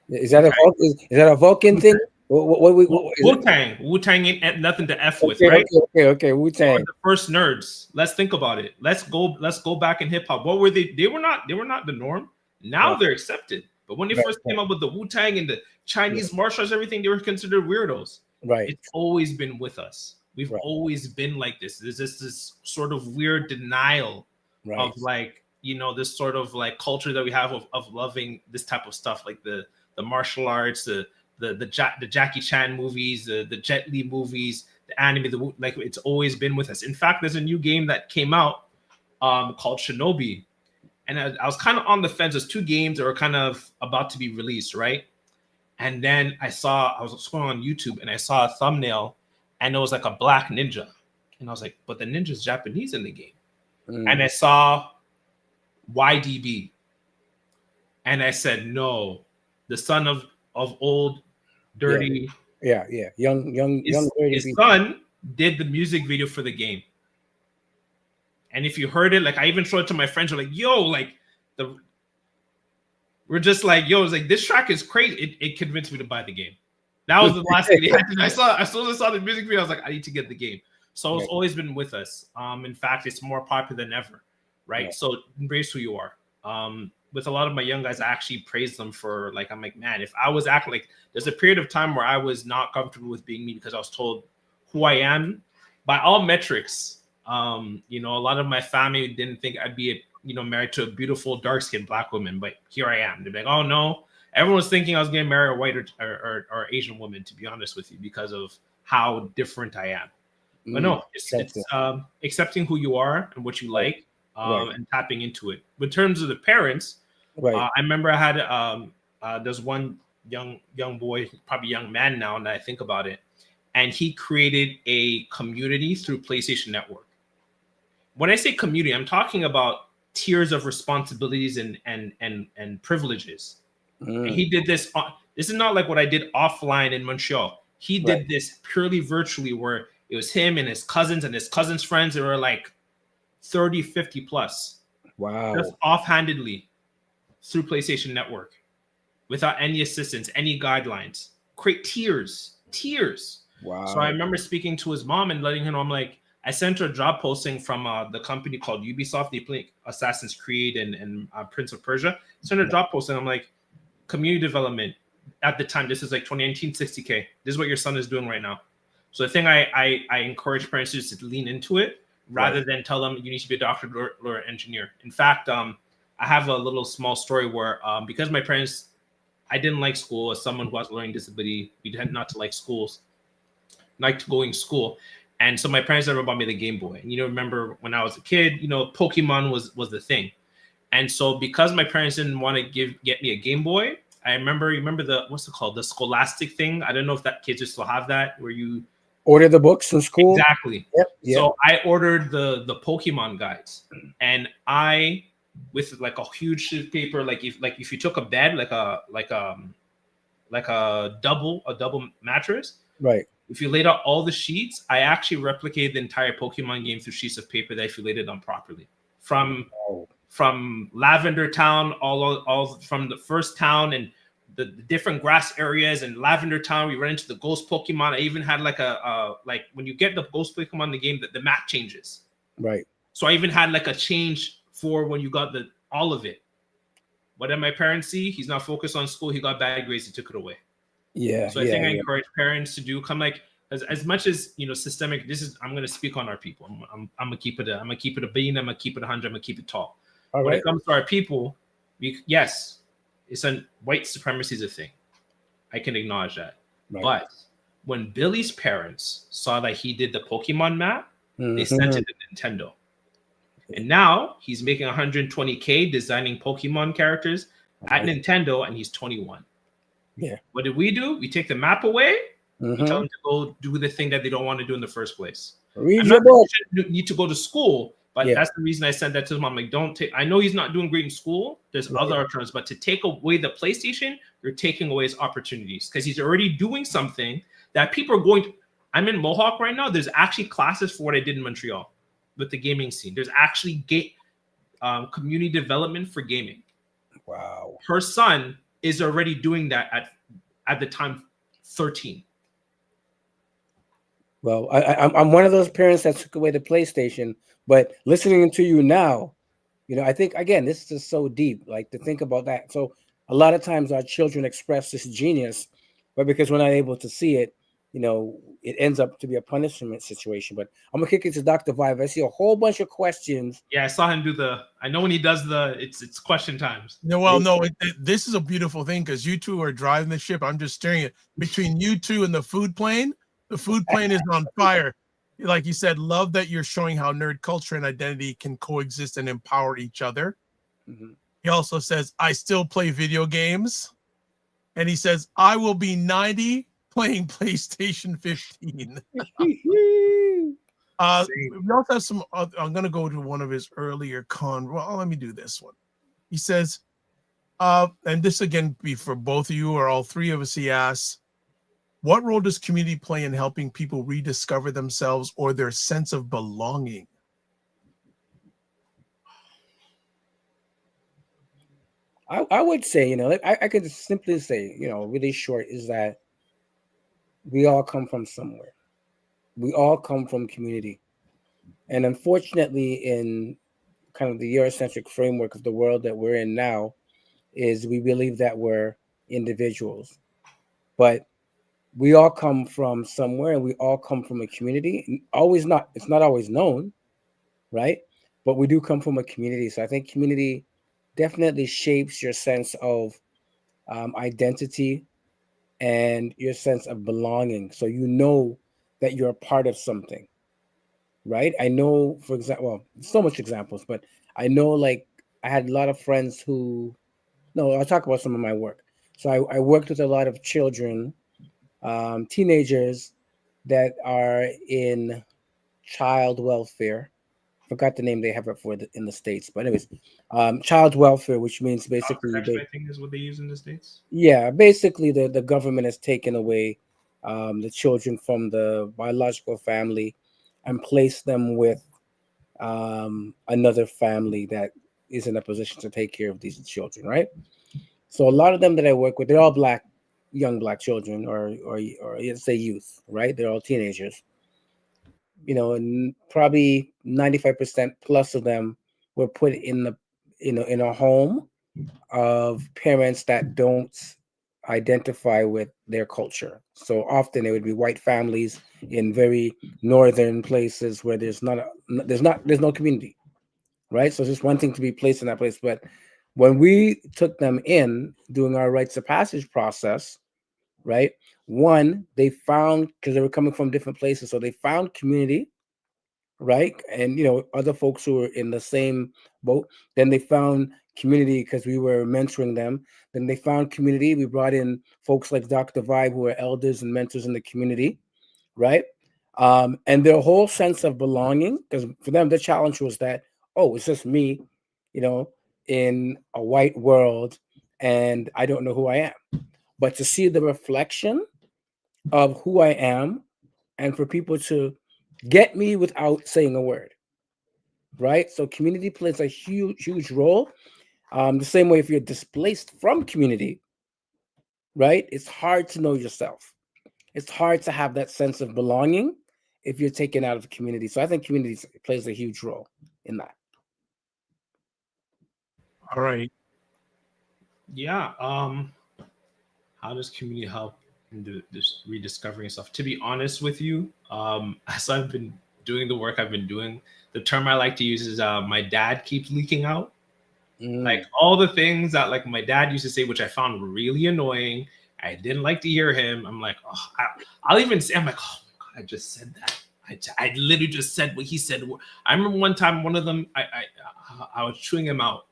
Is that a Vulcan thing? Wu-Tang ain't nothing to F with, right? Okay. Wu-Tang. The first nerds. Let's think about it. Let's go back in hip hop. What were they? They were not the norm. Now they're accepted. But when they first came up with the Wu-Tang and the Chinese martial arts, everything, they were considered weirdos. Right. It's always been with us. We've always been like this. There's this sort of weird denial of like, this sort of like culture that we have of loving this type of stuff, like the martial arts, the Jackie Chan movies, the Jet Li movies, the anime, like it's always been with us. In fact, there's a new game that came out called Shinobi. And I was kind of on the fence. There's two games that were kind of about to be released, right? And then I was scrolling on YouTube and I saw a thumbnail and it was like a black ninja. And I was like, but the ninja's Japanese in the game. And I saw YDB. And I said, no, the son of old dirty. Yeah. Young dirty. His son did the music video for the game. And if you heard it, like I even showed it to my friends, we're like, yo, like we're just like, yo, it's like this track is crazy. It convinced me to buy the game. That was the last thing. As soon as I saw the music video, I was like, I need to get the game. So it's always been with us. In fact, it's more popular than ever, right? So embrace who you are. With a lot of my young guys, I actually praise them for like, I'm like, man, if I was acting like, there's a period of time where I was not comfortable with being me because I was told who I am by all metrics. A lot of my family didn't think I'd be married to a beautiful dark-skinned Black woman, but here I am. They're like, oh no, everyone's thinking I was getting married a white or Asian woman, to be honest with you, because of how different I am. But no, it's accepting who you are and what you like, and tapping into it. In terms of the parents, I remember I had there's one young boy, probably young man now, and I think about it, and he created a community through PlayStation Network. When I say community, I'm talking about tiers of responsibilities and privileges. And he did this. This is not like what I did offline in Montreal. He did this purely virtually, where it was him and his cousins friends. They were like 30, 50 plus. Wow. just offhandedly through PlayStation Network without any assistance, any guidelines. Create tears. Wow. So I remember speaking to his mom and letting her know, I'm like, I sent her a job posting from the company called Ubisoft. They play Assassin's Creed and Prince of Persia. Sent her a job posting. I'm like, community development. At the time, this is like 2019, 60K. This is what your son is doing right now. So the thing I encourage parents to just lean into it rather than tell them you need to be a doctor or an engineer. In fact, I have a little small story where because my parents, I didn't like school as someone who has a learning disability. We tend not to like schools, like to going to school. And so my parents never bought me the Game Boy. And remember when I was a kid, Pokemon was the thing. And so because my parents didn't want to get me a Game Boy, I remember the what's it called? The Scholastic thing. I don't know if that kids just still have that where you order the books in school. Exactly. Yep. So I ordered the Pokemon guides, and I with like a huge sheet of paper, like if you took a bed, like a double mattress, right? If you laid out all the sheets, I actually replicated the entire Pokemon game through sheets of paper that if you laid it on properly. From Lavender Town, all from the first town and the different grass areas and Lavender Town, we ran into the ghost Pokemon. I even had like like when you get the ghost Pokemon in the game, the map changes. Right. So I even had like a change for when you got all of it. What did my parents see? He's not focused on school. He got bad grades. He took it away. Yeah. So I think I encourage parents to do like as much as systemic. I'm going to speak on our people. I'm gonna keep it. I'm gonna keep it a bean. I'm gonna keep it 100. I'm gonna keep it tall. When it comes to our people, yes, it's a white supremacy is a thing. I can acknowledge that. Right. But when Billy's parents saw that he did the Pokemon map, they sent it to Nintendo. And now he's making 120K designing Pokemon characters at Nintendo, and he's 21. Yeah. What did we do? We take the map away. We tell them to go do the thing that they don't want to do in the first place. Read your book. You need to go to school, but that's the reason I sent that to him. I'm like, don't take. I know he's not doing great in school. There's other alternatives, but to take away the PlayStation, you're taking away his opportunities because he's already doing something that people are going to. I'm in Mohawk right now. There's actually classes for what I did in Montreal with the gaming scene. There's actually community development for gaming. Wow. Her son is already doing that at the time 13. Well, I'm one of those parents that took away the PlayStation, but listening to you now, I think again, this is so deep, like to think about that. So a lot of times our children express this genius, but because we're not able to see it, it ends up to be a punishment situation. But I'm gonna kick it to Dr. Vibe. I see a whole bunch of questions. Yeah, I saw him do I know when he does it's question times. No, well, no, this is a beautiful thing because you two are driving the ship. I'm just staring at between you two and the food plane. The food plane is on fire. Like you said, love that you're showing how nerd culture and identity can coexist and empower each other. Mm-hmm. He also says, I still play video games. And he says, I will be 90 playing PlayStation 15. We also have some, I'm going to go to one of his earlier well, let me do this one. He says, and this again be for both of you or all three of us, he asks, what role does community play in helping people rediscover themselves or their sense of belonging? I would say, I could simply say, really short is that we all come from somewhere. We all come from community. And unfortunately, in kind of the Eurocentric framework of the world that we're in now, is we believe that we're individuals. But we all come from somewhere and we all come from a community. It's not always known, right? But we do come from a community. So I think community definitely shapes your sense of identity and your sense of belonging. So that you're a part of something, right? I know, for example, so much examples, but I know like I had a lot of friends I'll talk about some of my work. So I worked with a lot of children, teenagers that are in child welfare. Forgot the name they have it for in the States, but anyways, child welfare, which means basically, I think is what they use in the States. Yeah, basically the government has taken away the children from the biological family and placed them with another family that is in a position to take care of these children, right? So a lot of them that I work with, they're all young black children, or let's say youth, right? They're all teenagers. And probably 95% plus of them were put in a home of parents that don't identify with their culture. So often it would be white families in very northern places where there's no community, right? So it's just one thing to be placed in that place. But when we took them in doing our rites of passage process, right? One, they found, because they were coming from different places, so they found community, right? And other folks who were in the same boat. Then they found community because we were mentoring them. Then they found community. We brought in folks like Dr. Vibe, who are elders and mentors in the community, right? And their whole sense of belonging, because for them the challenge was that, oh, it's just me, in a white world, and I don't know who I am. But to see the reflection of who I am, and for people to get me without saying a word, right? So community plays a huge role. The same way if you're displaced from community, right? It's hard to know yourself. It's hard to have that sense of belonging if you're taken out of the community. So I think community plays a huge role in that. All right. Yeah. How does community help in this rediscovering stuff? To be honest with you, as I've been doing the work I've been doing, the term I like to use is my dad keeps leaking out. Like all the things that like my dad used to say, which I found really annoying. I didn't like to hear him. I'm like, oh, I'll even say, I'm like, oh my God, I just said that. I literally just said what he said. I remember one time, one of them, I was chewing him out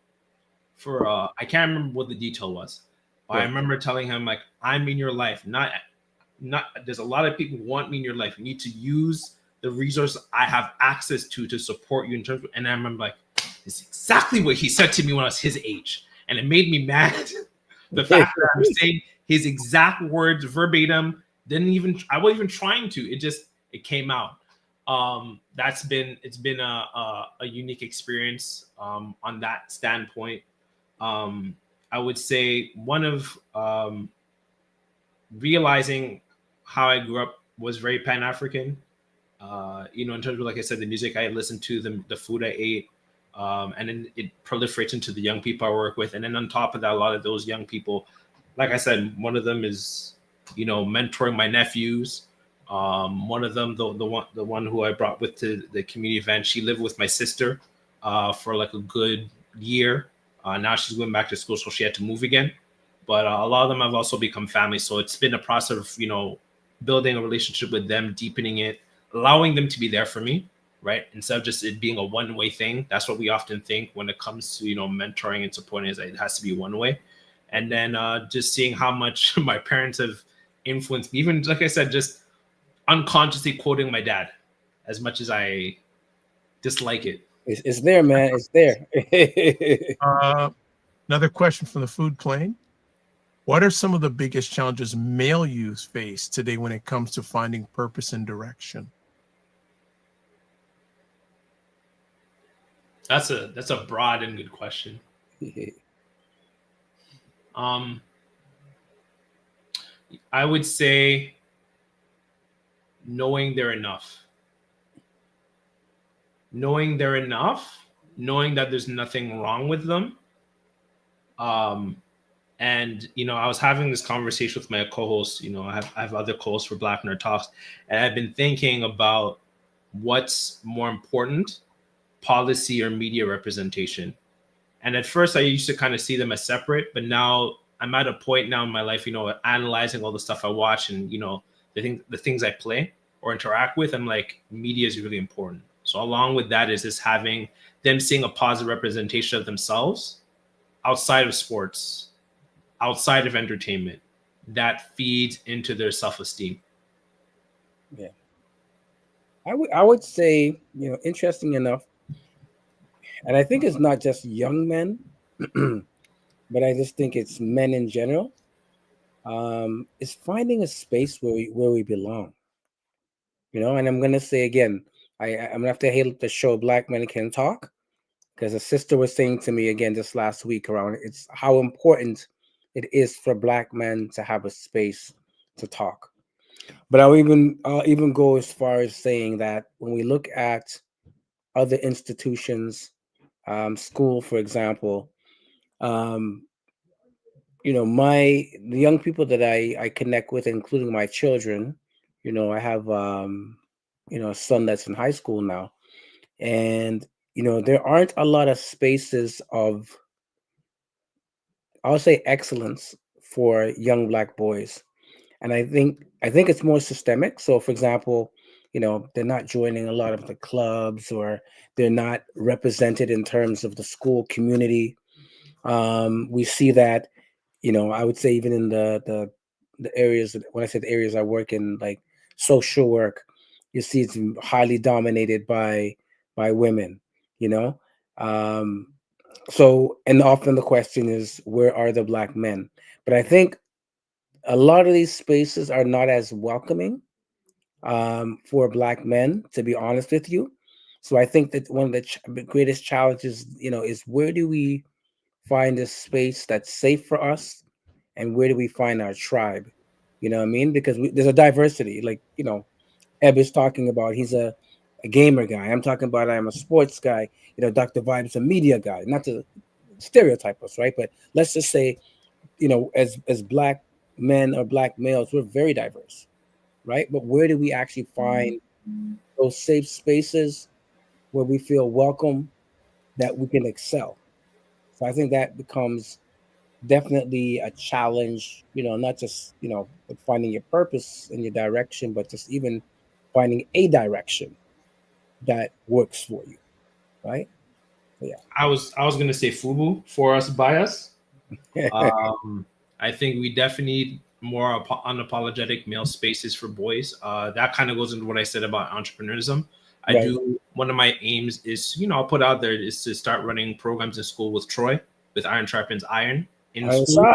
for, I can't remember what the detail was. But I remember telling him like, I'm in your life. Not, there's a lot of people who want me in your life. You need to use the resources I have access to support you in terms of, and I remember like, it's exactly what he said to me when I was his age. And it made me mad. The fact that I'm saying his exact words verbatim, I wasn't even trying to, it came out. It's been a unique experience on that standpoint. I would say one of realizing how I grew up was very Pan-African. In terms of, like I said, the music I listened to, the food I ate, and then it proliferates into the young people I work with. And then on top of that, a lot of those young people, like I said, one of them is, mentoring my nephews. One of them, the one who I brought with to the community event, she lived with my sister for like a good year. Now she's going back to school, so she had to move again. But a lot of them have also become family. So it's been a process of, building a relationship with them, deepening it, allowing them to be there for me, right? Instead of just it being a one-way thing. That's what we often think when it comes to, mentoring and supporting, is that it has to be one way. And then just seeing how much my parents have influenced me, even like I said, just unconsciously quoting my dad, as much as I dislike it. It's there, man. It's there. Another question from the food plane. What are some of the biggest challenges male youth face today when it comes to finding purpose and direction? That's a broad and good question. I would say knowing they're enough. Knowing they're enough, knowing that there's nothing wrong with them. And, I was having this conversation with my co-hosts, I have other co-hosts for Black Nerd Talks, and I've been thinking about what's more important, policy or media representation. And at first I used to kind of see them as separate, but now I'm at a point now in my life, analyzing all the stuff I watch and, the things I play or interact with, I'm like, media is really important. So along with that is just having them seeing a positive representation of themselves outside of sports, outside of entertainment, that feeds into their self-esteem. Yeah. I would say, interesting enough, and I think it's not just young men, but I just think it's men in general, is finding a space where we belong. And I'm going to say again, I'm going to have to hail the show Black Men Can Talk, because a sister was saying to me again this last week around it's how important it is for Black men to have a space to talk. But I'll even go as far as saying that when we look at other institutions, school, for example, the young people that I connect with, including my children, I have a son that's in high school now, and there aren't a lot of spaces of, I'll say, excellence for young Black boys. And I think it's more systemic. So, for example, they're not joining a lot of the clubs, or they're not represented in terms of the school community. We see that, I would say even in the areas, when I said the areas I work in, like social work, you see it's highly dominated by women. So, and often the question is, where are the Black men? But I think a lot of these spaces are not as welcoming for Black men, to be honest with you. So I think that one of the greatest challenges, is where do we find a space that's safe for us, and where do we find our tribe? You know what I mean? Because there's a diversity. Like, Eb is talking about, he's a gamer guy. I'm talking about, I'm a sports guy. Dr. Vibe's a media guy. Not to stereotype us, right? But let's just say, as Black men or Black males, we're very diverse, right? But where do we actually find those safe spaces where we feel welcome, that we can excel? So I think that becomes definitely a challenge, not just, with finding your purpose and your direction, but just even finding a direction that works for you, right? So, yeah. I was gonna say FUBU, for us by us. I think we definitely need more unapologetic male spaces for boys. That kind of goes into what I said about entrepreneurism. One of my aims is, I'll put out there, is to start running programs in school with Troy, with Iron Sharpens Iron in school.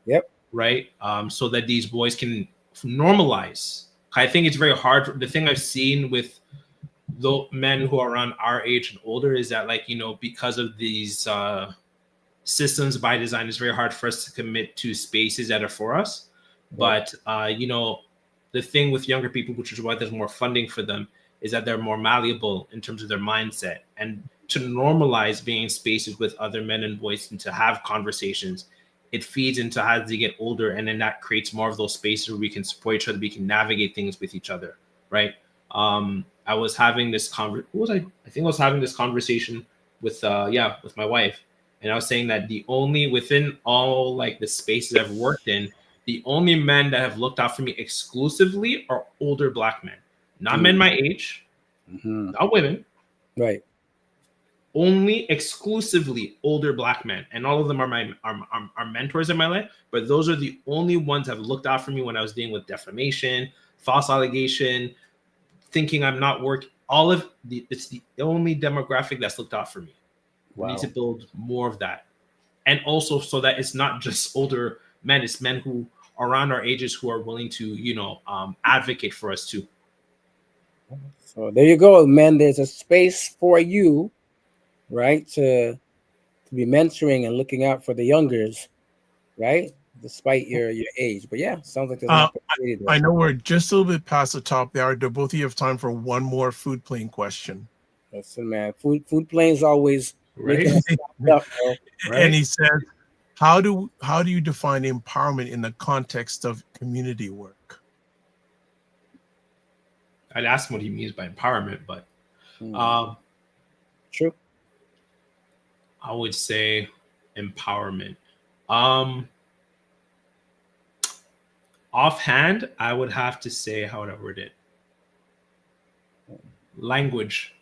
Yep. Right. So that these boys can normalize. I think it's very hard. The thing I've seen with the men who are around our age and older is that, like, because of these systems by design, it's very hard for us to commit to spaces that are for us. But the thing with younger people, which is why there's more funding for them, is that they're more malleable in terms of their mindset, and to normalize being in spaces with other men and boys and to have conversations, it feeds into as they get older, and then that creates more of those spaces where we can support each other, we can navigate things with each other, right? I was having this I think I was having this conversation with my wife, and I was saying that within all, like, the spaces I've worked in, the only men that have looked out for me exclusively are older Black men, not men my age, not women, right? Only exclusively older Black men, and all of them are mentors in my life. But those are the only ones that have looked out for me when I was dealing with defamation, false allegation, thinking I'm not working. It's the only demographic that's looked out for me. Wow. We need to build more of that, and also so that it's not just older men; it's men who are around our ages who are willing to, advocate for us too. So there you go, men. There's a space for you, right, to be mentoring and looking out for the youngers, right, despite your age. But yeah, sounds like there's an opportunity there. I know we're just a little bit past the top there. Do both of you have time for one more food plane question? Listen, man, food planes always right. Up, right? And he says, how do you define empowerment in the context of community work? I'd ask him what he means by empowerment, but true. I would say empowerment. Offhand, I would have to say, how would I word it? Language.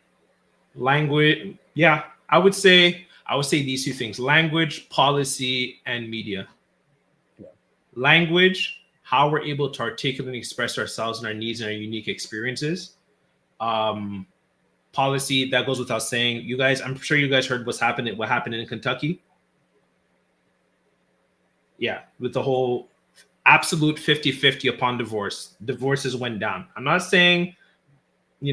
Yeah, I would say these two things: language, policy, and media. Yeah. Language, how we're able to articulate and express ourselves and our needs and our unique experiences. Policy, that goes without saying. You guys, I'm sure you guys heard what happened in Kentucky. Yeah, with the whole absolute 50-50 upon divorce. Divorces went down. I'm not saying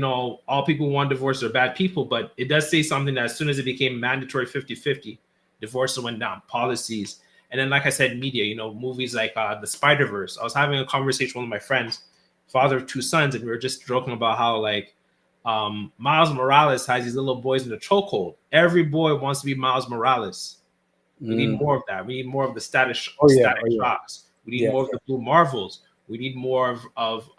all people who want divorce are bad people, but it does say something that as soon as it became mandatory 50-50, divorce went down, policies. And then, like I said, media, movies like the Spider-Verse. I was having a conversation with one of my friends, father of 2 sons, and we were just joking about how Miles Morales has these little boys in the chokehold. Every boy wants to be Miles Morales. We need more of that. We need more of the static shocks. We need more of the Blue Marvels. We need more of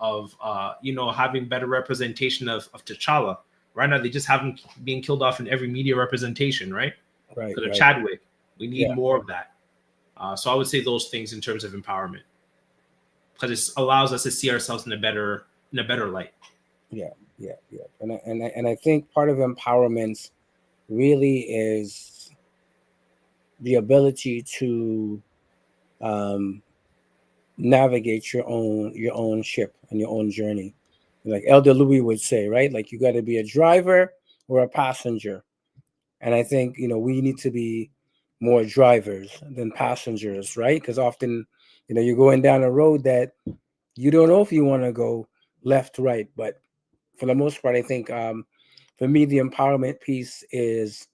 having better representation of T'Challa. Right now, they just have him being killed off in every media representation, right? Right. For the Chadwick. We need more of that. So I would say those things in terms of empowerment, because it allows us to see ourselves in a better light. Yeah. And I think part of empowerment really is the ability to navigate your own ship and your own journey. Like Elder Louis would say, right? Like you got to be a driver or a passenger. And I think, we need to be more drivers than passengers, right? Because often, you're going down a road that you don't know if you want to go left, right. But for the most part, I think for me, the empowerment piece is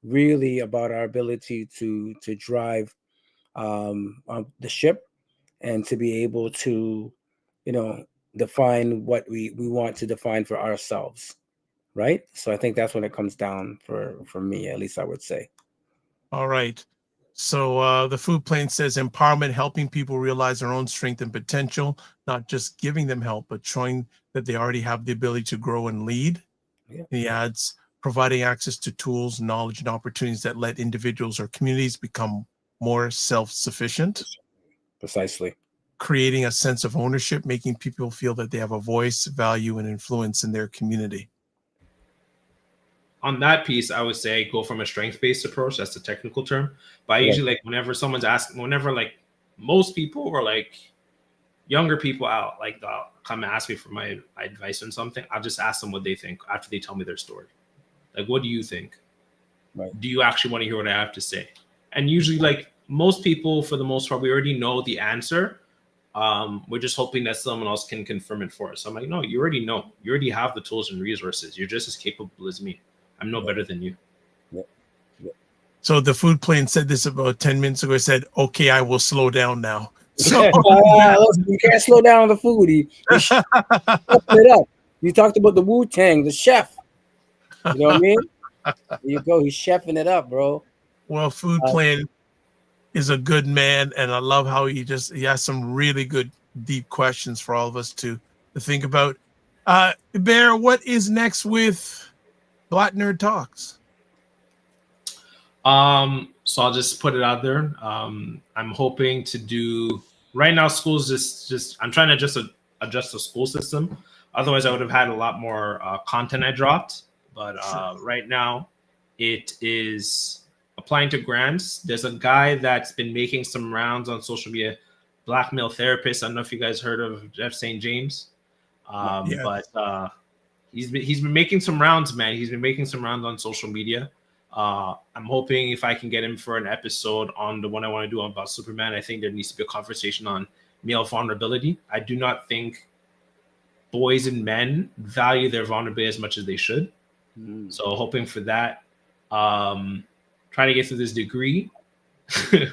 really about our ability to drive the ship and to be able to, define what we want to define for ourselves. Right. So I think that's when it comes down for me, at least I would say. All right. So the food plan says empowerment, helping people realize their own strength and potential, not just giving them help, but showing that they already have the ability to grow and lead. Yeah. He adds, providing access to tools, knowledge, and opportunities that let individuals or communities become more self-sufficient. Precisely. Creating a sense of ownership, making people feel that they have a voice, value, and influence in their community. On that piece, I would say go from a strength-based approach. That's the technical term. But I usually whenever someone's asking, most people or younger people out, they'll come and ask me for my advice on something, I'll just ask them what they think after they tell me their story. What do you think? Right. Do you actually want to hear what I have to say? And usually, most people, for the most part, we already know the answer. We're just hoping that someone else can confirm it for us. So I'm like, no, you already know. You already have the tools and resources. You're just as capable as me. I'm no better than you. Yeah. So the food plan said this about 10 minutes ago. It said, okay, I will slow down now. So you can't slow down on the food. He it up. You talked about the Wu-Tang, the chef. You know what I mean? There you go. He's chefing it up, bro. Well, food plan is a good man, and I love how he has some really good, deep questions for all of us to think about. Bear, what is next with Black Nerd Talks? So I'll just put it out there. I'm hoping to do right now. Schools just I'm trying to just adjust the school system. Otherwise, I would have had a lot more content I dropped. But right now, it is applying to grants. There's a guy that's been making some rounds on social media, Black Male Therapist. I don't know if you guys heard of Jeff St. James, but he's been making some rounds, man. He's been making some rounds on social media. I'm hoping if I can get him for an episode on the one I want to do about Superman. I think there needs to be a conversation on male vulnerability. I do not think boys and men value their vulnerability as much as they should. So hoping for that. Trying to get through this degree. It's been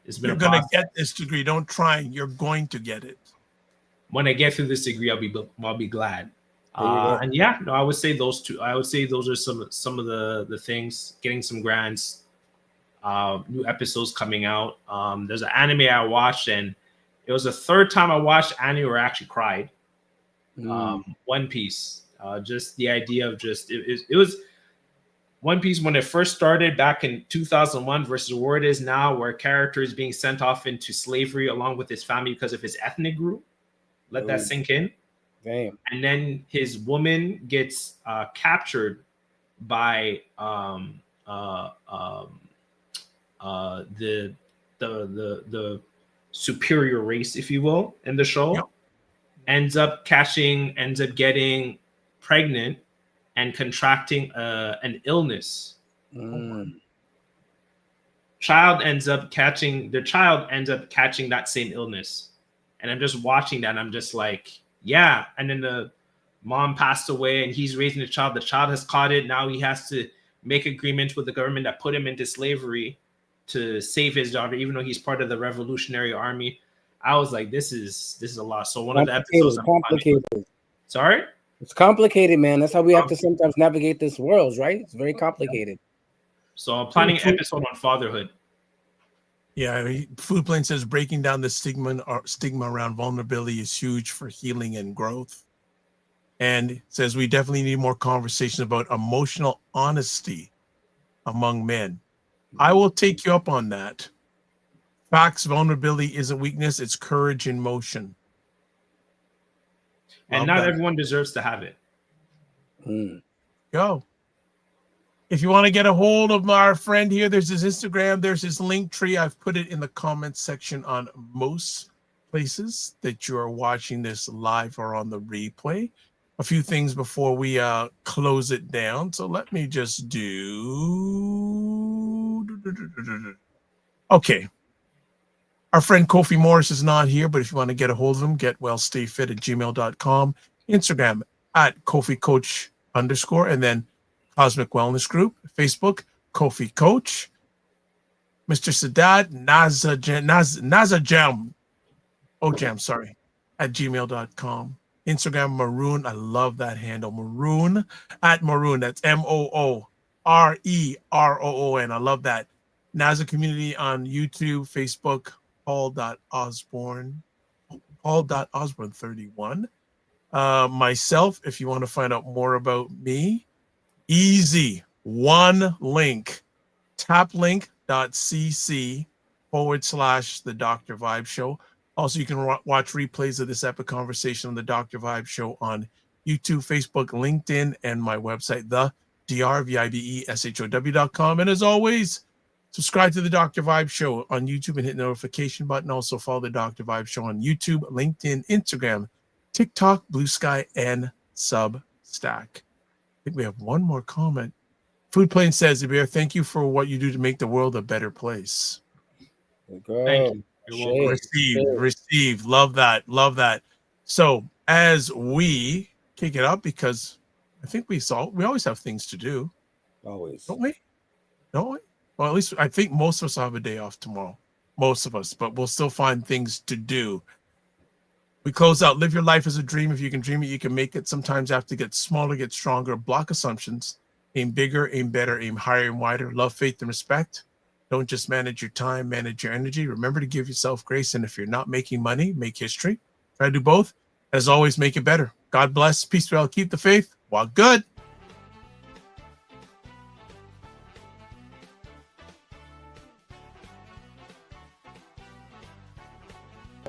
You're going to get this degree. Don't try. You're going to get it. When I get through this degree, I'll be glad. And yeah, no, I would say those two. I would say those are some of the things. Getting some grants, new episodes coming out. There's an anime I watched, and it was the third time I watched anime where I actually cried. One Piece. Just the idea of it was One Piece when it first started back in 2001 versus where it is now, where a character is being sent off into slavery along with his family because of his ethnic group. Let that sink in. Damn. And then his woman gets captured by the superior race, if you will, in the show. Yep. Ends up getting pregnant and contracting an illness. Child ends up catching that same illness. And I'm just watching that and I'm just like, yeah. And then mom passed away and he's raising the child has caught it. Now he has to make agreements with the government that put him into slavery to save his daughter, even though he's part of the Revolutionary Army. I was like, this is a lot. So one of the episodes, complicated. Sorry, it's complicated, man. That's how we have to sometimes navigate this world, right? It's very complicated. So I'm planning an episode on fatherhood. Yeah, Food Plane says breaking down the stigma around vulnerability is huge for healing and growth. And it says we definitely need more conversation about emotional honesty among men. I will take you up on that. Facts, vulnerability isn't weakness, it's courage in motion. And not everyone deserves to have it. Go. If you want to get a hold of our friend here, there's his Instagram, there's his link tree. I've put it in the comments section on most places that you are watching this live or on the replay. A few things before we close it down. So let me just do. Okay. Our friend Kofi Morris is not here, but if you want to get a hold of him, getwellstayfit@gmail.com, Instagram @KofiCoach_, and then Cosmic Wellness Group, Facebook, Kofi Coach, Mr. Sadat Nazajam, sorry, @gmail.com. Instagram Maroon, I love that handle. Maroon @Maroon, that's MOOREROON. I love that. NASA Community on YouTube, Facebook, Paul.Osborne 31. Myself, if you want to find out more about me, easy, one link, taplink.cc/The Dr. Vibe Show. Also, you can watch replays of this epic conversation on The Dr. Vibe Show on YouTube, Facebook, LinkedIn, and my website, thedrvibeshow.com. And as always, subscribe to The Dr. Vibe Show on YouTube and hit the notification button. Also follow The Dr. Vibe Show on YouTube, LinkedIn, Instagram, TikTok, Blue Sky, and Substack. I think we have one more comment. Food Plane says, Bear, thank you for what you do to make the world a better place. Thank you. Receive. Love that. So as we kick it up, because I think we always have things to do. Always. Don't we? Well, at least I think most of us will have a day off tomorrow. Most of us, but we'll still find things to do. We close out. Live your life as a dream. If you can dream it, you can make it. Sometimes you have to get smaller, get stronger, block assumptions, aim bigger, aim better, aim higher and wider. Love, faith, and respect. Don't just manage your time, manage your energy. Remember to give yourself grace. And if you're not making money, make history. Try to do both. As always, make it better. God bless. Peace, well, keep the faith. Walk good.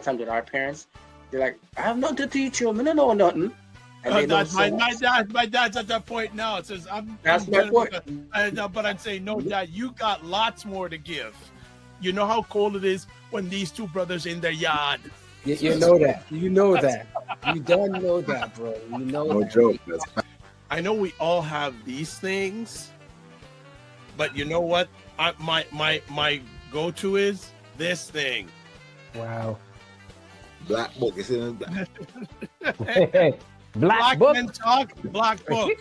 Time with our parents, they're like, I have nothing to teach you. I don't know nothing. And My dad's at that point now. It says, That's my point. But I'm saying, no, Dad, you got lots more to give. You know how cold it is when these two brothers in their yard. You know that. You know that. You don't know that, bro. You know No that. joke. I know we all have these things, but you know what? My go-to is this thing. Wow. Black book is in the black. Black book. Men talk, black book.